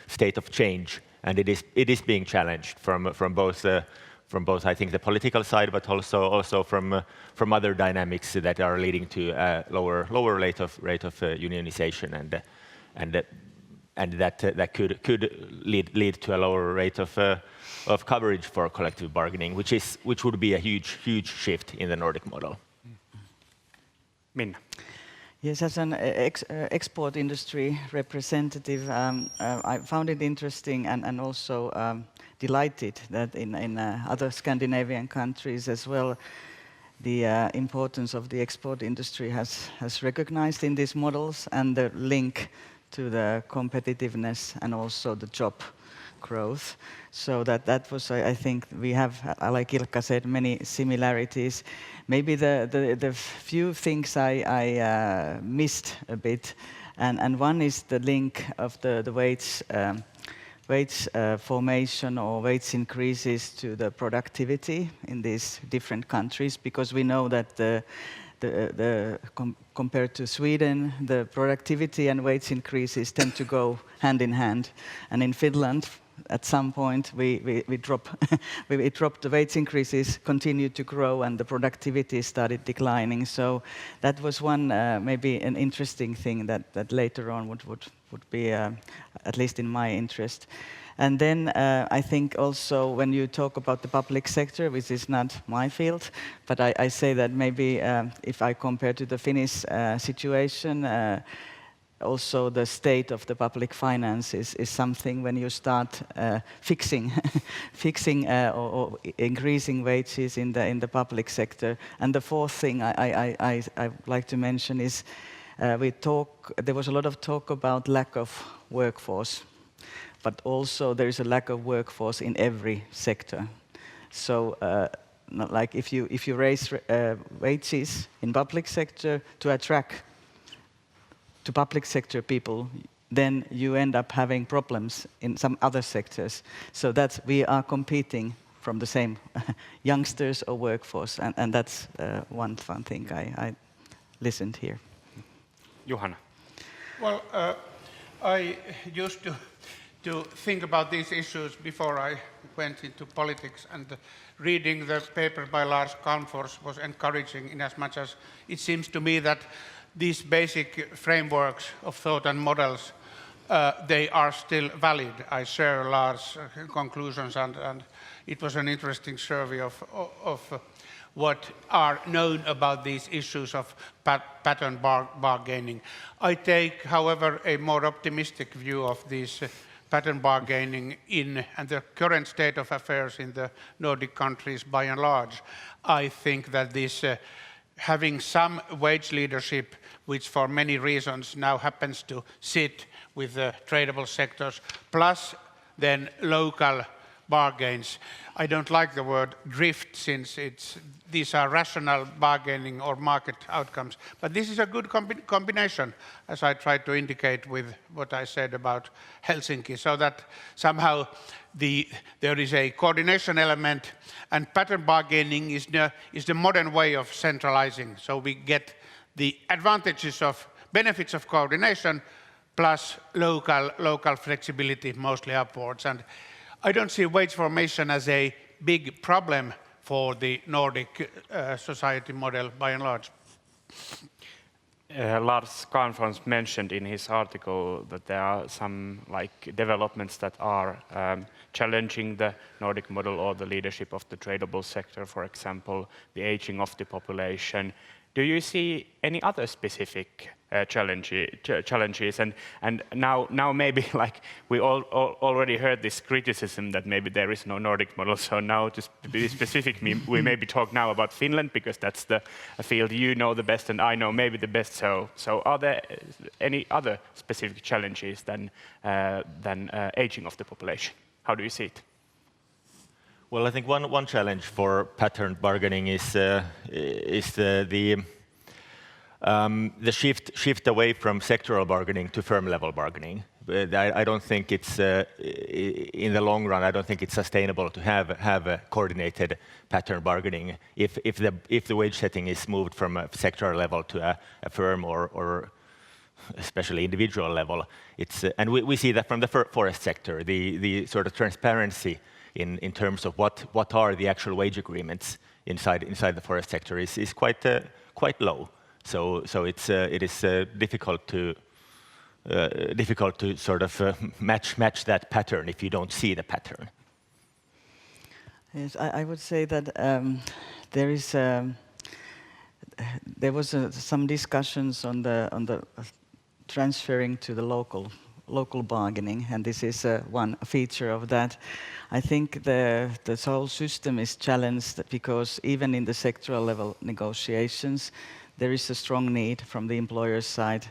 state of change, and it is being challenged from both I think the political side, but also from other dynamics that are leading to a lower rate of unionization, and that could lead to a lower rate of coverage for collective bargaining, which would be a huge shift in the Nordic model. Minna. Yes, as an export industry representative, I found it interesting and also delighted that in other Scandinavian countries as well, the importance of the export industry has recognized in these models, and the link to the competitiveness and also the job growth. So that was, I think, we have, like Ilkka said, many similarities. Maybe the few things I missed a bit, and one is the link of the wage formation or wage increases to the productivity in these different countries, because we know that compared to Sweden, the productivity and wage increases tend to go hand in hand. And in Finland, at some point, we dropped the wage increases, continued to grow, and the productivity started declining. So that was one, maybe an interesting thing that later on would be, at least in my interest. And then I think also when you talk about the public sector, which is not my field, but I say that maybe if I compare to the Finnish situation, also the state of the public finances is something when you start fixing or increasing wages in the public sector. And the fourth thing I would like to mention is there was a lot of talk about lack of workforce, but also there is a lack of workforce in every sector. So like if you raise wages in public sector to attract to public sector people, then you end up having problems in some other sectors. So that we are competing from the same youngsters or workforce, and that's one fun thing I listened here. Juhana. Well, I used to think about these issues before I went into politics, and reading the paper by Lars Calmfors was encouraging in as much as it seems to me that these basic frameworks of thought and models, they are still valid. I share Lars' conclusions, and it was an interesting survey of what are known about these issues of pattern bargaining. I take, however, a more optimistic view of these pattern bargaining and the current state of affairs in the Nordic countries by and large. I think that this having some wage leadership, which for many reasons now happens to sit with the tradable sectors, plus then local bargains. I don't like the word drift, since these are rational bargaining or market outcomes. But this is a good combination, as I tried to indicate with what I said about Helsinki, so that somehow there is a coordination element, and pattern bargaining is the modern way of centralizing. So we get the benefits of coordination plus local flexibility, mostly upwards. And I don't see wage formation as a big problem for the Nordic society model by and large. Lars Calmfors mentioned in his article that there are some developments that are challenging the Nordic model or the leadership of the tradable sector, for example, the aging of the population. Do you see any other specific challenges? And now maybe we already heard this criticism that maybe there is no Nordic model. So now to be specific, we maybe talk now about Finland, because that's the field you know the best and I know maybe the best. So are there any other specific challenges than aging of the population? How do you see it? Well, I think one challenge for pattern bargaining is the shift away from sectoral bargaining to firm level bargaining. I don't think it's in the long run. I don't think it's sustainable to have a coordinated pattern bargaining if the wage setting is moved from a sectoral level to a firm or especially individual level. And we see that from the forest sector. The sort of transparency in terms of what are the actual wage agreements inside the forest sector is quite low. So it is difficult to sort of match that pattern if you don't see the pattern. Yes, I would say that there was some discussions on the transferring to the local bargaining, and this is one feature of that. I think the whole system is challenged because even in the sectoral level negotiations, there is a strong need from the employer's side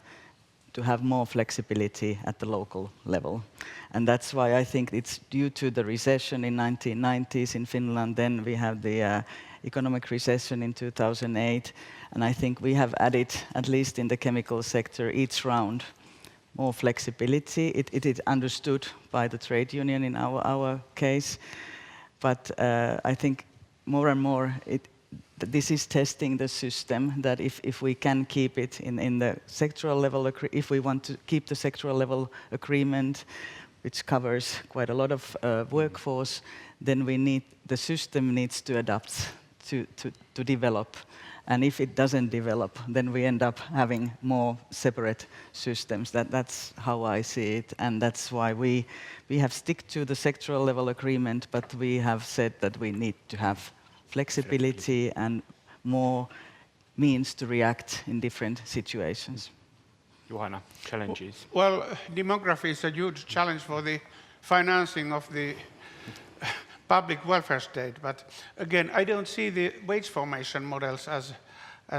to have more flexibility at the local level. And that's why I think it's due to the recession in 1990s in Finland, then we have the economic recession in 2008, and I think we have added, at least in the chemical sector, each round, more flexibility. It is understood by the trade union in our case, but I think more and more this is testing the system, that if we can keep it in the sectoral level, if we want to keep the sectoral level agreement, which covers quite a lot of workforce, then the system needs to adapt to develop. And if it doesn't develop, then we end up having more separate systems. That's how I see it, and that's why we have stick to the sectoral level agreement, but we have said that we need to have flexibility and more means to react in different situations. Juhana, challenges? Well, demography is a huge challenge for the financing of the public welfare state. But again, I don't see the wage formation models as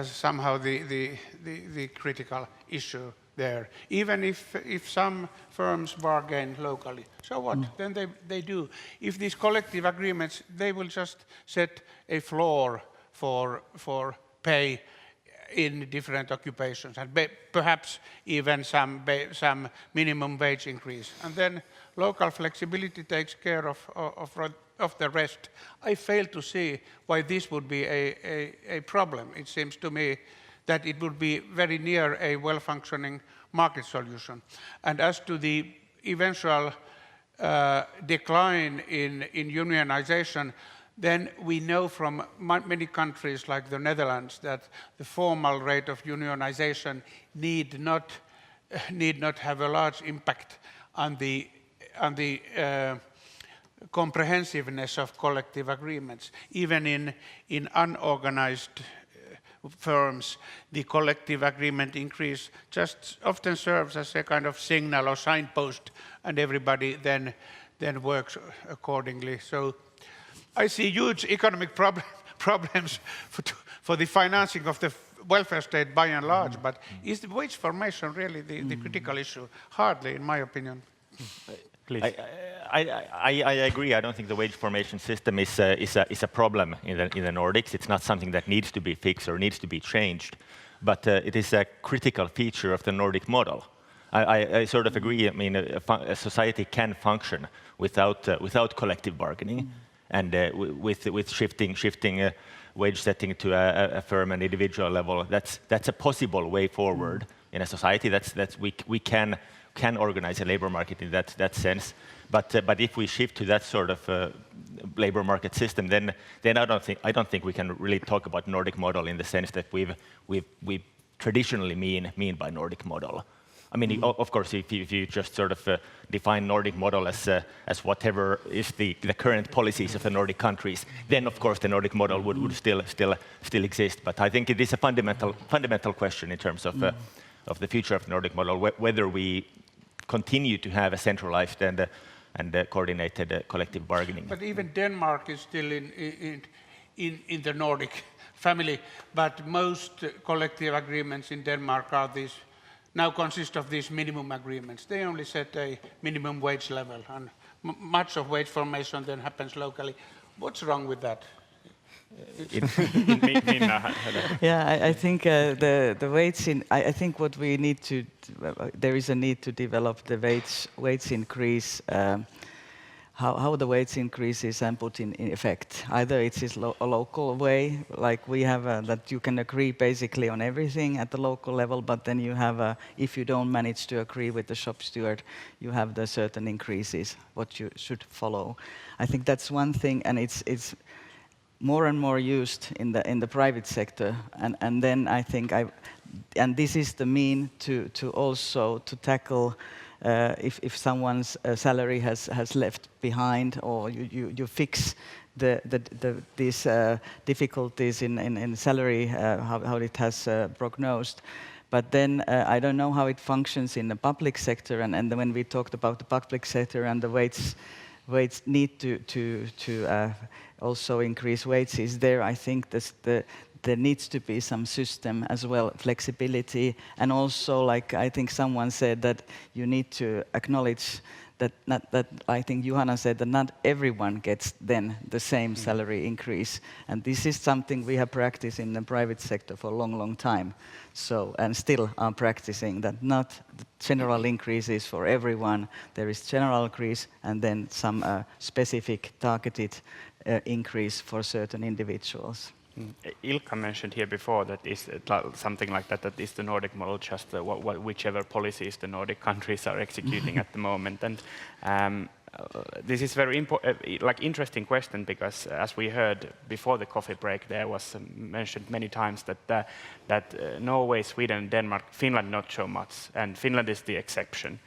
somehow the critical issue there. Even if some firms bargain locally, so what? Then they do. If these collective agreements, they will just set a floor for pay in different occupations, and perhaps even some minimum wage increase. And then local flexibility takes care of the rest. I fail to see why this would be a problem. It seems to me that it would be very near a well-functioning market solution. And as to the eventual decline in unionization, then we know from many countries like the Netherlands that the formal rate of unionization need not have a large impact on the comprehensiveness of collective agreements. Even in unorganized firms, the collective agreement increase just often serves as a kind of signal or signpost, and everybody then works accordingly. So I see huge economic problems for the financing of the welfare state by and large, but is the wage formation really the critical issue? Hardly, in my opinion. Please. I agree. I don't think the wage formation system is a problem in the Nordics. It's not something that needs to be fixed or needs to be changed, but it is a critical feature of the Nordic model. I sort of agree. I mean, a society can function without collective bargaining, and with shifting wage setting to a firm and individual level. That's a possible way forward in a society. We can organize a labor market in that sense. But if we shift to that sort of labor market system, then I don't think we can really talk about Nordic model in the sense that we traditionally mean by Nordic model. I mean, of course, if you just sort of define Nordic model as whatever is the current policies of the Nordic countries, then of course the Nordic model would still exist. But I think it is a fundamental question in terms of the future of the Nordic model, whether we continue to have a centralized and coordinated collective bargaining. But even Denmark is still in the Nordic family. But most collective agreements in Denmark now consist of these minimum agreements. They only set a minimum wage level, and much of wage formation then happens locally. What's wrong with that? Minna. Yeah, I think the wage I think what we need to there is a need to develop the wage increase. How the wage increase is put in effect. Either it is a local way, like we have that you can agree basically on everything at the local level, but then you have if you don't manage to agree with the shop steward, you have the certain increases what you should follow. I think that's one thing, and it's more and more used in the private sector, and then I think and this is the mean to also to tackle if someone's salary has left behind, or you fix these difficulties in salary, how it has prognosed. But then I don't know how it functions in the public sector, and when we talked about the public sector and the wage need to also increase wages there, I think there needs to be some system as well, flexibility, and also, like I think someone said, that you need to acknowledge that I think Juhana said that not everyone gets then the same salary increase, and this is something we have practiced in the private sector for a long time. So, and still are practicing that not general increases for everyone. There is general increase and then some specific targeted increase for certain individuals. Ilkka mentioned here before that is something like that is the Nordic model, just whichever policies the Nordic countries are executing at the moment. And this is very interesting question, because as we heard before the coffee break, there was mentioned many times that Norway, Sweden, Denmark, Finland not so much, and Finland is the exception.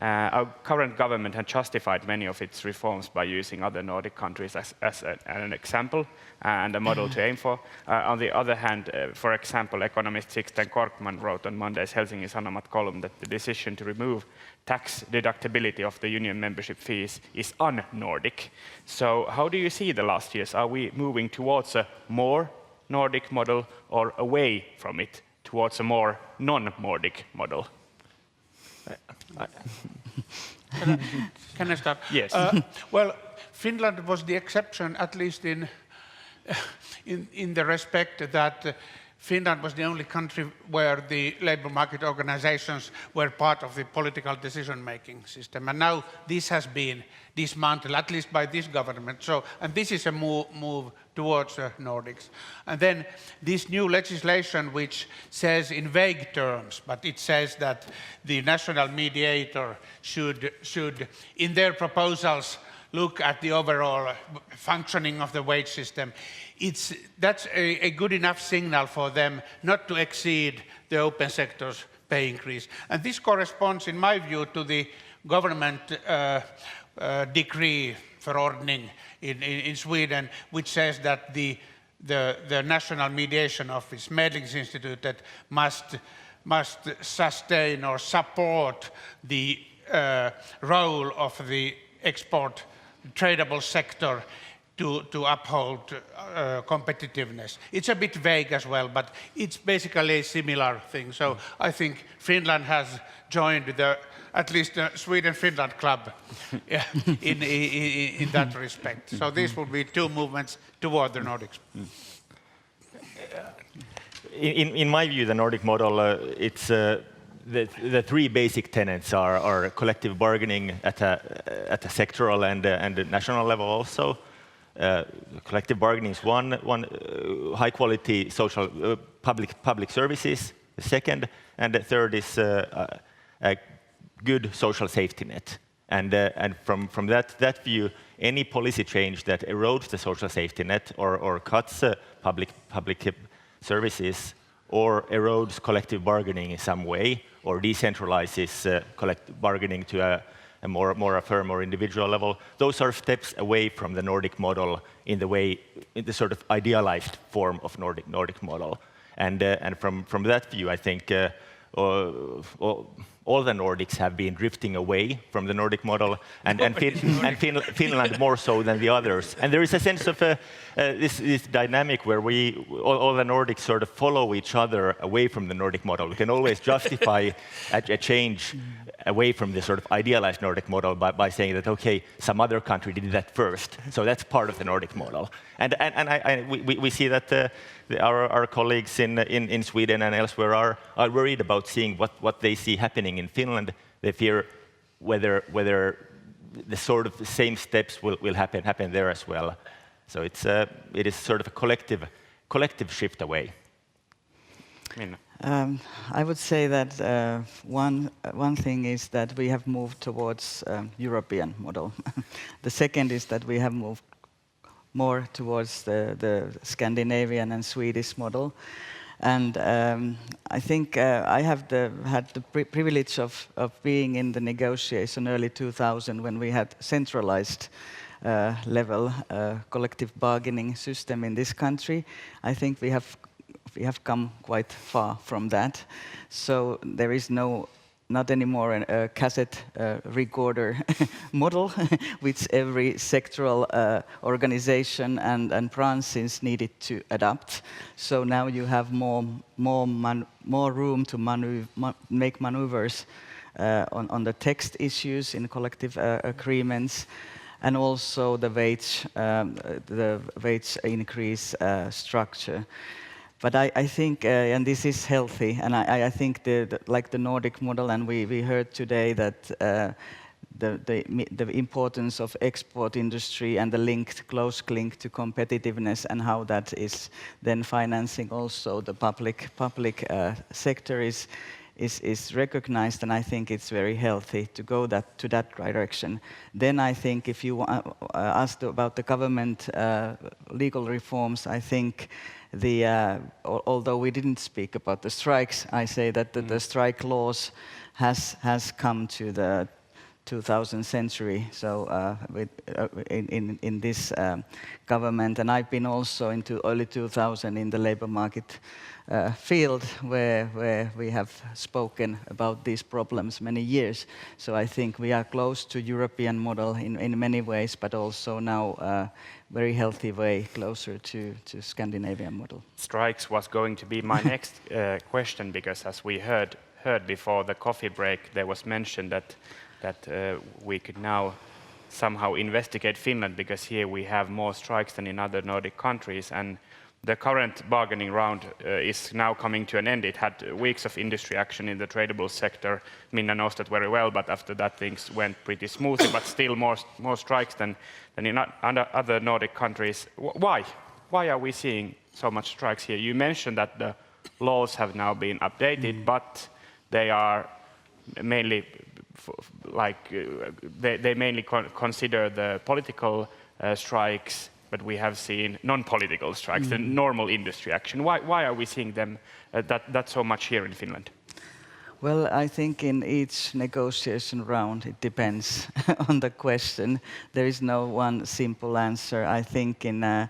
Our current government has justified many of its reforms by using other Nordic countries as an example and a model to aim for. On the other hand, for example, economist Sixten Korkman wrote on Monday's Helsinki Sanomat column that the decision to remove tax deductibility of the union membership fees is un-Nordic. So how do you see the last years? Are we moving towards a more Nordic model or away from it towards a more non-Nordic model? Can I start? Yes. Well, Finland was the exception, at least in the respect that Finland was the only country where the labor market organizations were part of the political decision-making system. And now this has been dismantled, at least by this government. So, and this is a move towards Nordics. And then this new legislation, which says in vague terms, but it says that the national mediator should in their proposals, look at the overall functioning of the wage system. That's a good enough signal for them not to exceed the open sector's pay increase. And this corresponds, in my view, to the government decree, förordning, in Sweden, which says that the National Mediation Office, Medlingsinstitutet, must sustain or support the role of the export tradable sector to uphold competitiveness. It's a bit vague as well, but it's basically a similar thing. So I think Finland has joined at least the Sweden-Finland club in that respect. So these would be two movements toward the Nordics. In my view, the Nordic model, it's the three basic tenets are collective bargaining at a sectoral and national level also. Collective bargaining is one high quality social public services, the second, and the third is a good social safety net. And from that view, any policy change that erodes the social safety net or cuts public services or erodes collective bargaining in some way or decentralizes collective bargaining to a more firm or individual level, those are steps away from the Nordic model in the sort of idealized form of Nordic model. And from that view, I think all the Nordics have been drifting away from the Nordic model, and Finland more so than the others. And there is a sense of this dynamic where all the Nordics sort of follow each other away from the Nordic model. We can always justify a change away from the sort of idealized Nordic model by saying that, okay, some other country did that first, so that's part of the Nordic model. And we see that our colleagues in Sweden and elsewhere are worried about seeing what they see happening in Finland. They fear whether the sort of the same steps will happen there as well. So it is sort of a collective shift away. Minna. I would say that one thing is that we have moved towards European model. The second is that we have moved more towards the Scandinavian and Swedish model. And I think I have had the privilege of being in the negotiation early 2000 when we had centralized level collective bargaining system in this country. I think we have come quite far from that. So there is not anymore a cassette recorder model, which every sectoral organization and branches needed to adapt. So now you have more room to make maneuvers on the text issues in collective agreements, and also the wage increase structure. But I think, and this is healthy, and I think like the Nordic model, and we heard today that the importance of export industry and the close link to competitiveness and how that is then financing also the public sector is recognized, and I think it's very healthy to go to that direction. Then I think if you asked about the government legal reforms, I think although we didn't speak about the strikes, I say that the strike laws has come to 2000th century, so in this government. And I've been also into early 2000 in the labor market field where we have spoken about these problems many years. So I think we are close to European model in many ways, but also now very healthy way closer to Scandinavian model. Strikes was going to be my next question, because as we heard before the coffee break, there was mentioned that we could now somehow investigate Finland, because here we have more strikes than in other Nordic countries, and the current bargaining round is now coming to an end. It had weeks of industry action in the tradable sector. Minna knows that very well, but after that things went pretty smoothly, but still more strikes than in other Nordic countries. Why? Why are we seeing so much strikes here? You mentioned that the laws have now been updated, but they are mainly they mainly consider the political strikes, but we have seen non-political strikes, the normal industry action. Why are we seeing them that so much here in Finland? Well, I think in each negotiation round, it depends on the question. There is no one simple answer. I think in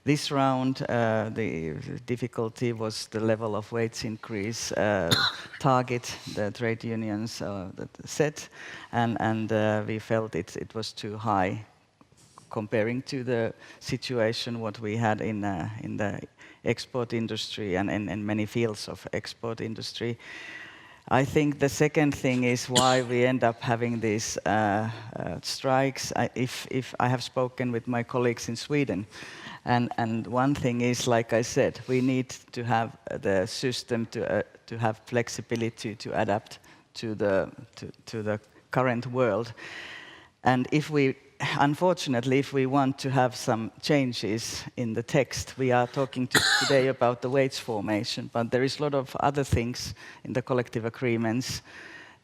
this round, the difficulty was the level of wage increase target the trade unions set, and we felt it was too high comparing to the situation what we had in the export industry and in many fields of export industry. I think the second thing is why we end up having these strikes. If I have spoken with my colleagues in Sweden, and one thing is, like I said, we need to have the system to have flexibility to adapt to the current world, and unfortunately, if we want to have some changes in the text, we are talking today about the wage formation, but there is a lot of other things in the collective agreements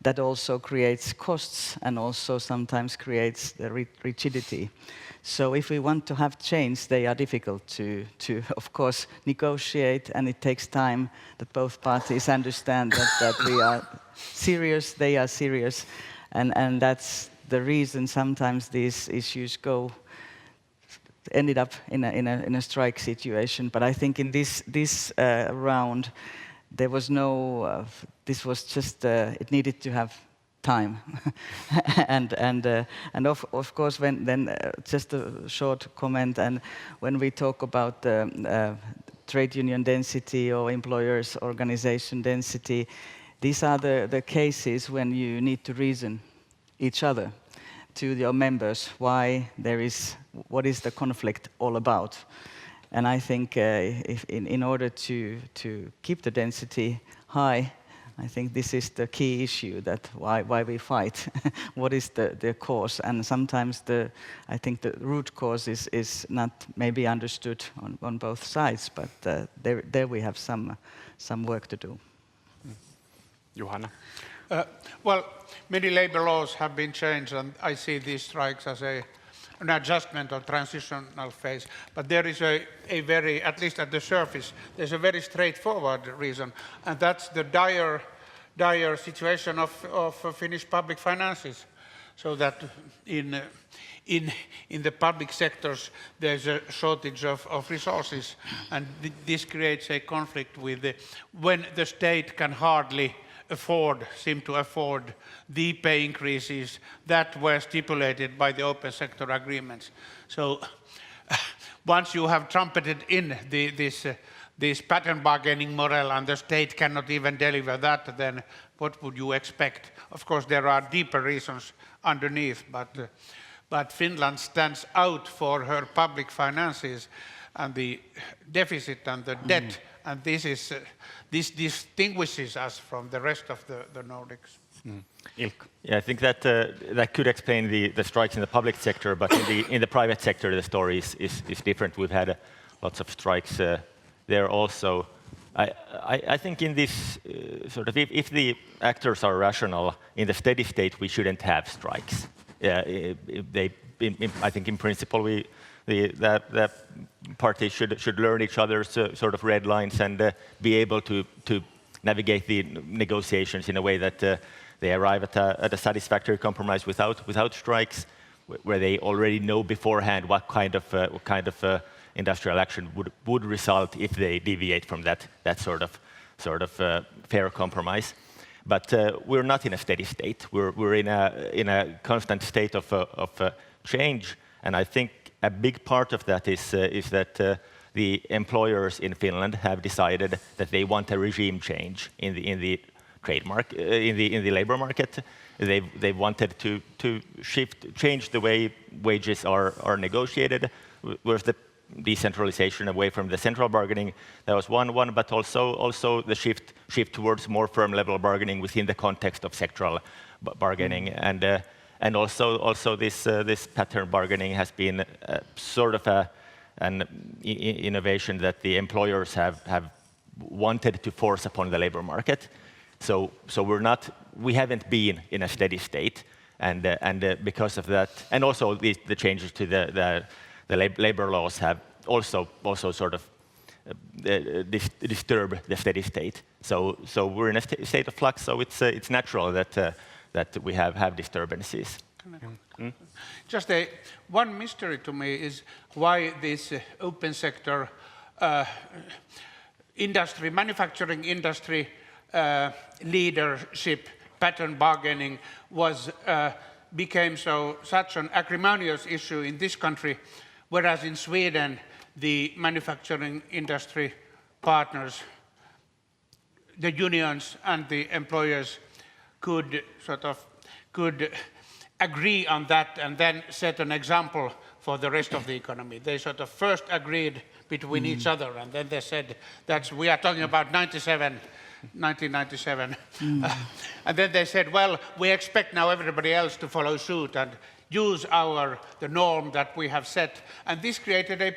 that also creates costs and also sometimes creates the rigidity. So if we want to have change, they are difficult to of course, negotiate, and it takes time that both parties understand that we are serious, they are serious, and that's the reason sometimes these issues ended up in a strike situation. But I think in this round, there was no. This was just it needed to have time, and of course just a short comment. And when we talk about trade union density or employers' organization density, these are the cases when you need to reason each other to your members what is the conflict all about. And I think if in order to keep the density high, I think this is the key issue, that why we fight. What is the cause? And sometimes I think the root cause is not maybe understood on both sides, but there we have some work to do. Juhana? Well, many labor laws have been changed, and I see these strikes as an adjustment or transitional phase. But there is a very, at least at the surface, there's a very straightforward reason, and that's the dire situation of Finnish public finances. So that in the public sectors, there's a shortage of resources, and this creates a conflict with when the state can hardly seem to afford the pay increases that were stipulated by the open sector agreements. So once you have trumpeted in this pattern bargaining model and the state cannot even deliver that, then what would you expect? Of course, there are deeper reasons underneath, but Finland stands out for her public finances and the deficit and the debt, and this distinguishes us from the rest of the Nordics. Ilkka? Yeah, I think that could explain the strikes in the public sector, but in the private sector, the story is different. We've had lots of strikes there also. I think in this sort of, if the actors are rational, in the steady state, we shouldn't have strikes. I think in principle, the parties should learn each other's sort of red lines and be able to navigate the negotiations in a way that they arrive at a satisfactory compromise without strikes, where they already know beforehand what kind of industrial action would result if they deviate from that sort of fair compromise. But we're not in a steady state. We're in a constant state of change, and I think a big part of that is that the employers in Finland have decided that they want a regime change in the in the labor market. They've wanted to change the way wages are negotiated, with the decentralization away from the central bargaining. That was one, but also the shift towards more firm level bargaining within the context of sectoral bargaining, and also this pattern bargaining has been sort of an innovation that the employers have wanted to force upon the labor market. So we haven't been in a steady state, and because of that, and also the changes to the labor laws have also sort of disturb the steady state. So we're in a state of flux. So it's natural that we have disturbances. Just one mystery to me is why this open sector industry, manufacturing industry leadership, pattern bargaining became such an acrimonious issue in this country, whereas in Sweden the manufacturing industry partners, the unions and the employers could agree on that and then set an example for the rest of the economy. They sort of first agreed between each other, and then they said that we are talking about 1997. And then they said, well, we expect now everybody else to follow suit and use the norm that we have set. And this created they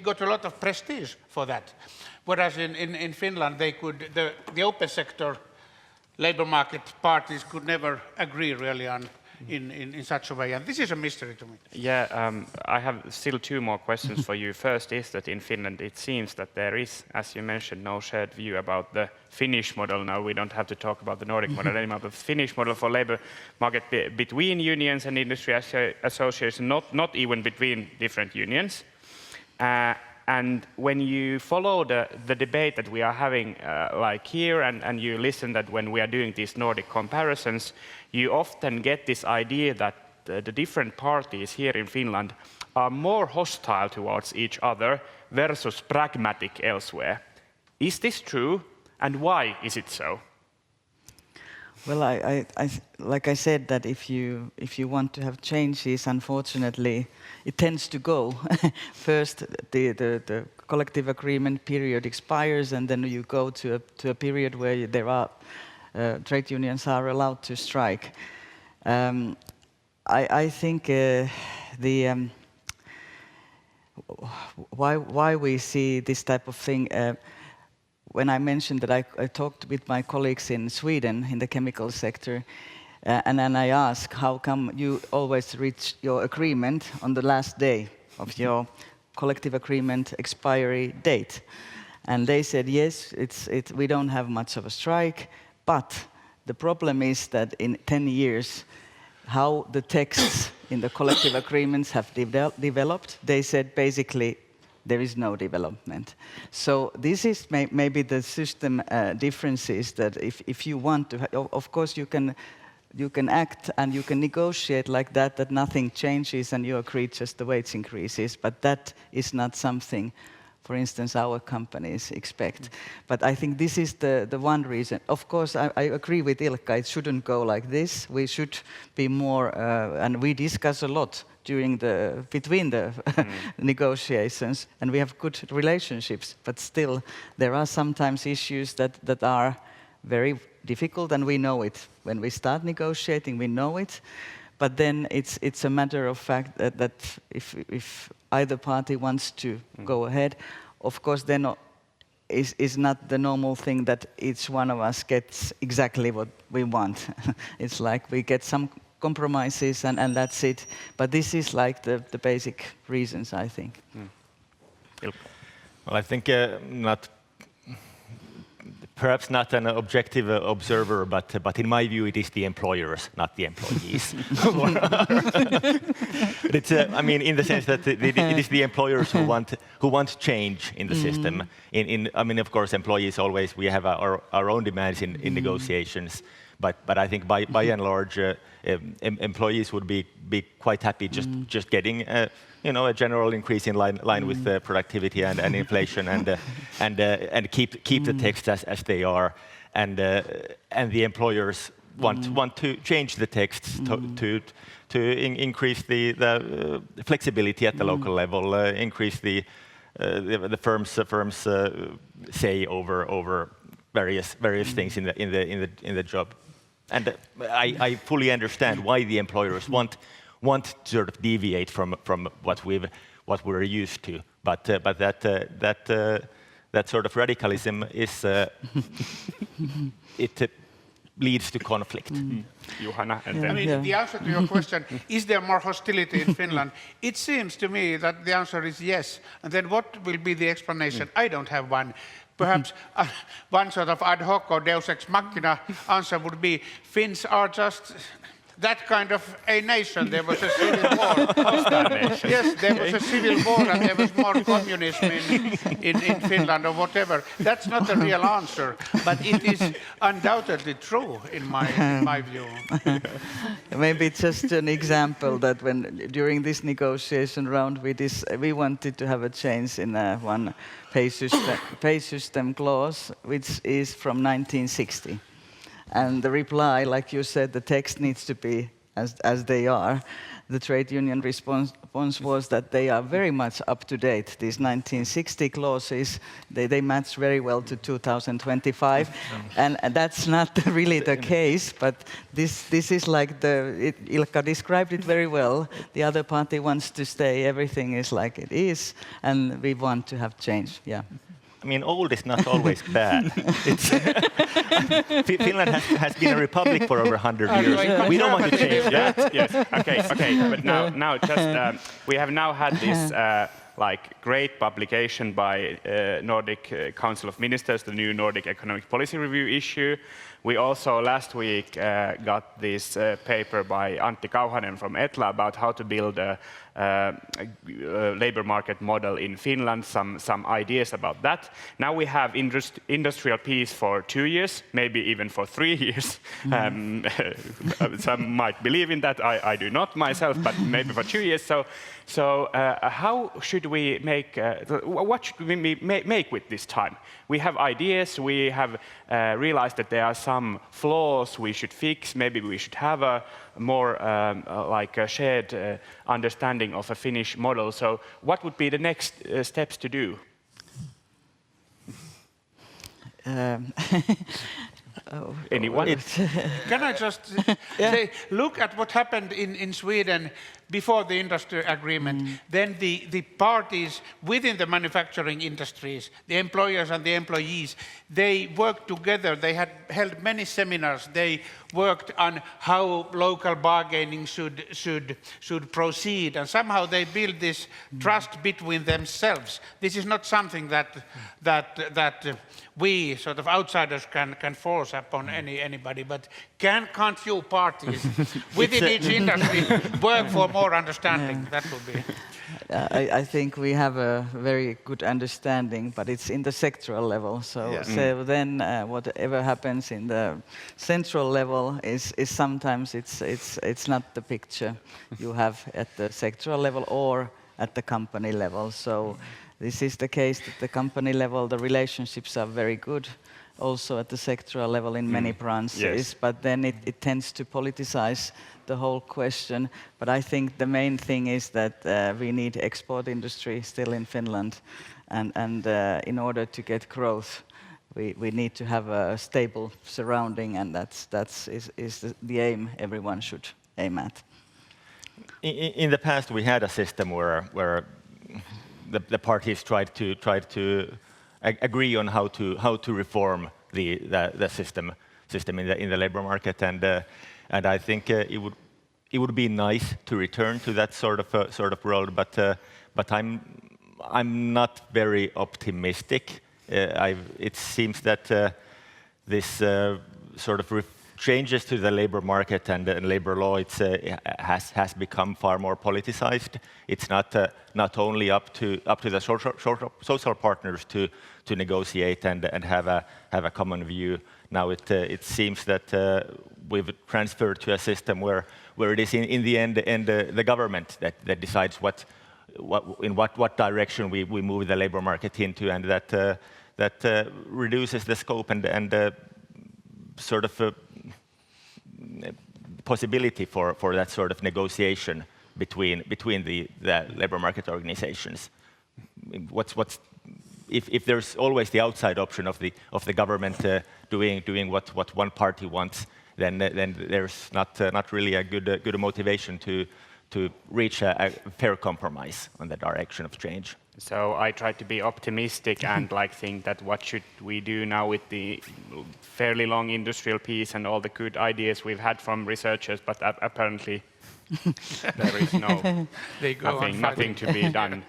got a lot of prestige for that. Whereas in Finland, the open sector labor market parties could never agree really on in such a way, and this is a mystery to me. Yeah, I have still two more questions for you. First is that in Finland it seems that there is, as you mentioned, no shared view about the Finnish model. Now we don't have to talk about the Nordic model anymore, but the Finnish model for labor market between unions and industry associations, not even between different unions. And when you follow the debate that we are having like here, and you listen that when we are doing these Nordic comparisons, you often get this idea that the different parties here in Finland are more hostile towards each other versus pragmatic elsewhere. Is this true, and why is it so? Well, like I said, that if you want to have changes, unfortunately, it tends to go. First, the collective agreement period expires, and then you go to a period where there are trade unions are allowed to strike. I think why we see this type of thing. When I mentioned that I talked with my colleagues in Sweden in the chemical sector, and then I asked, how come you always reach your agreement on the last day of your collective agreement expiry date? And they said, yes, we don't have much of a strike, but the problem is that in 10 years, how the texts in the collective agreements have developed, they said basically there is no development. So this is maybe the system differences, that if you want to, of course you can act and you can negotiate like that nothing changes and you agree just the wage increases, but that is not something, for instance, our companies expect. But I think this is the one reason. Of course, I agree with Ilkka, it shouldn't go like this. We should be more, and we discuss a lot between the negotiations, and we have good relationships, but still there are sometimes issues that are very difficult, and we know it. When we start negotiating, we know it, but then it's a matter of fact that if either party wants to go ahead, of course then is not the normal thing that each one of us gets exactly what we want. It's like we get some compromises and that's it. But this is like the basic reasons, I think. Well, I think not perhaps not an objective observer, but in my view, it is the employers, not the employees. But it's, I mean, in the sense that it is the employers who want change in the system. I mean, of course, employees always, we have our own demands in negotiations. But I think by and large, employees would be quite happy just getting a general increase in line with productivity and inflation, and keep the text as they are, and the employers want to change the text to increase the flexibility at the local level, increase the firms say over various things in the job. And I fully understand why the employers want to sort of deviate from what we're used to, but that sort of radicalism is it leads to conflict. Juhana, and then I mean, the answer to your question, is there more hostility in Finland? It seems to me that the answer is yes. And then what will be the explanation? I don't have one. Perhaps one sort of ad hoc or deus ex machina answer would be Finns are just that kind of a nation. There was a civil war. Yes, there was a civil war and there was more communism in Finland or whatever. That's not the real answer, but it is undoubtedly true in my view. Maybe just an example that when during this negotiation round we wanted to have a change in one pay system clause, which is from 1960. And the reply, like you said, the text needs to be as they are. The trade union response was that they are very much up to date. These 1960 clauses, they match very well to 2025. And that's not really the case, but this is like Ilkka described it very well. The other party wants to stay, everything is like it is, and we want to have change, yeah. I mean, old is not always bad. Finland has been a republic for over 100 years. We don't want to change that. Yes. Okay. But now just we have now had this great publication by Nordic Council of Ministers, the new Nordic Economic Policy Review issue. We also last week got this paper by Antti Kauhanen from Etla about how to build a labor market model in Finland, some ideas about that. Now we have industrial peace for 2 years, maybe even for 3 years. Some might believe in that, I do not myself, but maybe for 2 years. So how should we what should we make with this time? We have ideas, we have realized that there are some flaws we should fix, maybe we should have a more a shared understanding of a Finnish model. So what would be the next steps to do? Anyone? Can I just say, look at what happened in Sweden before the industry agreement. Then the parties within the manufacturing industries, the employers and the employees, they worked together. They had held many seminars. They worked on how local bargaining should proceed, and somehow they built this trust between themselves. This is not something that we sort of outsiders can force upon anybody, but can't you parties within each industry work for more understanding? That would be. I think we have a very good understanding, but it's in the sectoral level. So then whatever happens in the central level is sometimes it's not the picture you have at the sectoral level or at the company level. So this is the case at the company level. The relationships are very good, also at the sectoral level in many branches, but then it tends to politicize the whole question. But I think the main thing is that we need export industry still in Finland, and in order to get growth, we need to have a stable surrounding, and that's the aim everyone should aim at. In the past, we had a system where the parties tried to agree on how to reform the system in the labor market, and I think it would be nice to return to that sort of road, but I'm not very optimistic. It seems that this sort of changes to the labor market and labor law, has become far more politicized. It's not only up to the social partners to negotiate and have a common view. Now it seems that we've transferred to a system where it is in the end the government that decides in what direction we move the labor market into, and that reduces the scope and sort of possibility for that sort of negotiation between the labor market organizations. If there's always the outside option of the government doing what one party wants, then there's not really a good motivation to reach a fair compromise on the direction of change. So I try to be optimistic and think that what should we do now with the fairly long industrial piece and all the good ideas we've had from researchers, but apparently there is nothing to be done.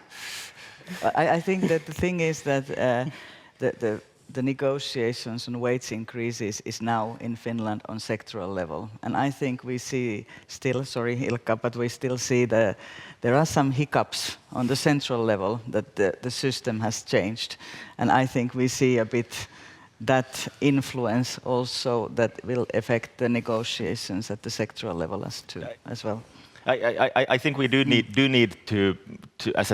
I think that the thing is that the negotiations on wage increases is now in Finland on sectoral level. And I think we see still, sorry Ilkka, but we still see there are some hiccups on the central level that the system has changed. And I think we see a bit that influence also that will affect the negotiations at the sectoral level as well. I think we do need to as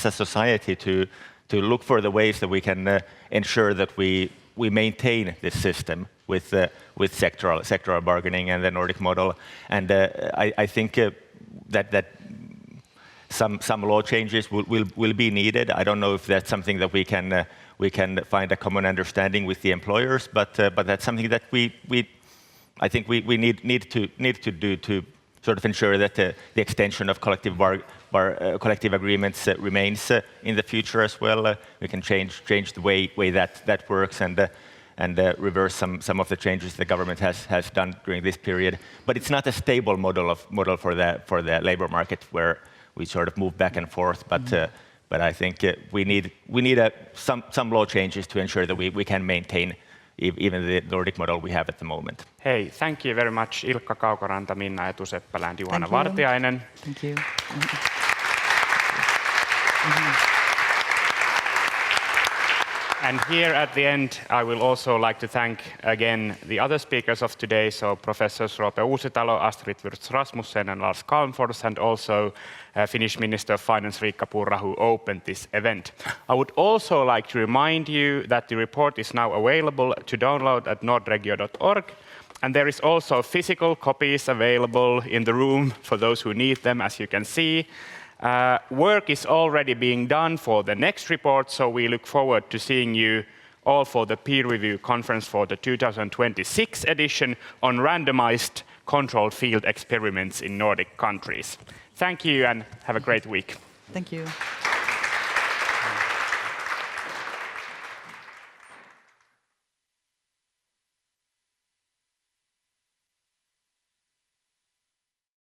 a society to look for the ways that we can ensure that we maintain this system with sectoral bargaining and the Nordic model. And I think that some law changes will be needed. I don't know if that's something that we can find a common understanding with the employers, but that's something that I think we need to do to sort of ensure that the extension of collective agreements remains in the future as well. We can change the way that works and reverse some of the changes the government has done during this period. But it's not a stable model for the labor market where we sort of move back and forth. But I think we need some law changes to ensure that we can maintain even the Nordic model we have at the moment. Hey, thank you very much, Ilkka, Kaukoranta, Minna, Etu-Seppälä, and Juhana Vartiainen. Thank you. And here at the end, I will also like to thank again the other speakers of today, so Professors Roope Uusitalo, Astrid Würtz Rasmussen, and Lars Calmfors, and also Finnish Minister of Finance Riikka Purra, who opened this event. I would also like to remind you that the report is now available to download at nordregio.org, and there is also physical copies available in the room for those who need them, as you can see. Work is already being done for the next report, so we look forward to seeing you all for the peer review conference for the 2026 edition on randomized controlled field experiments in Nordic countries. Thank you and have a great week. Thank you.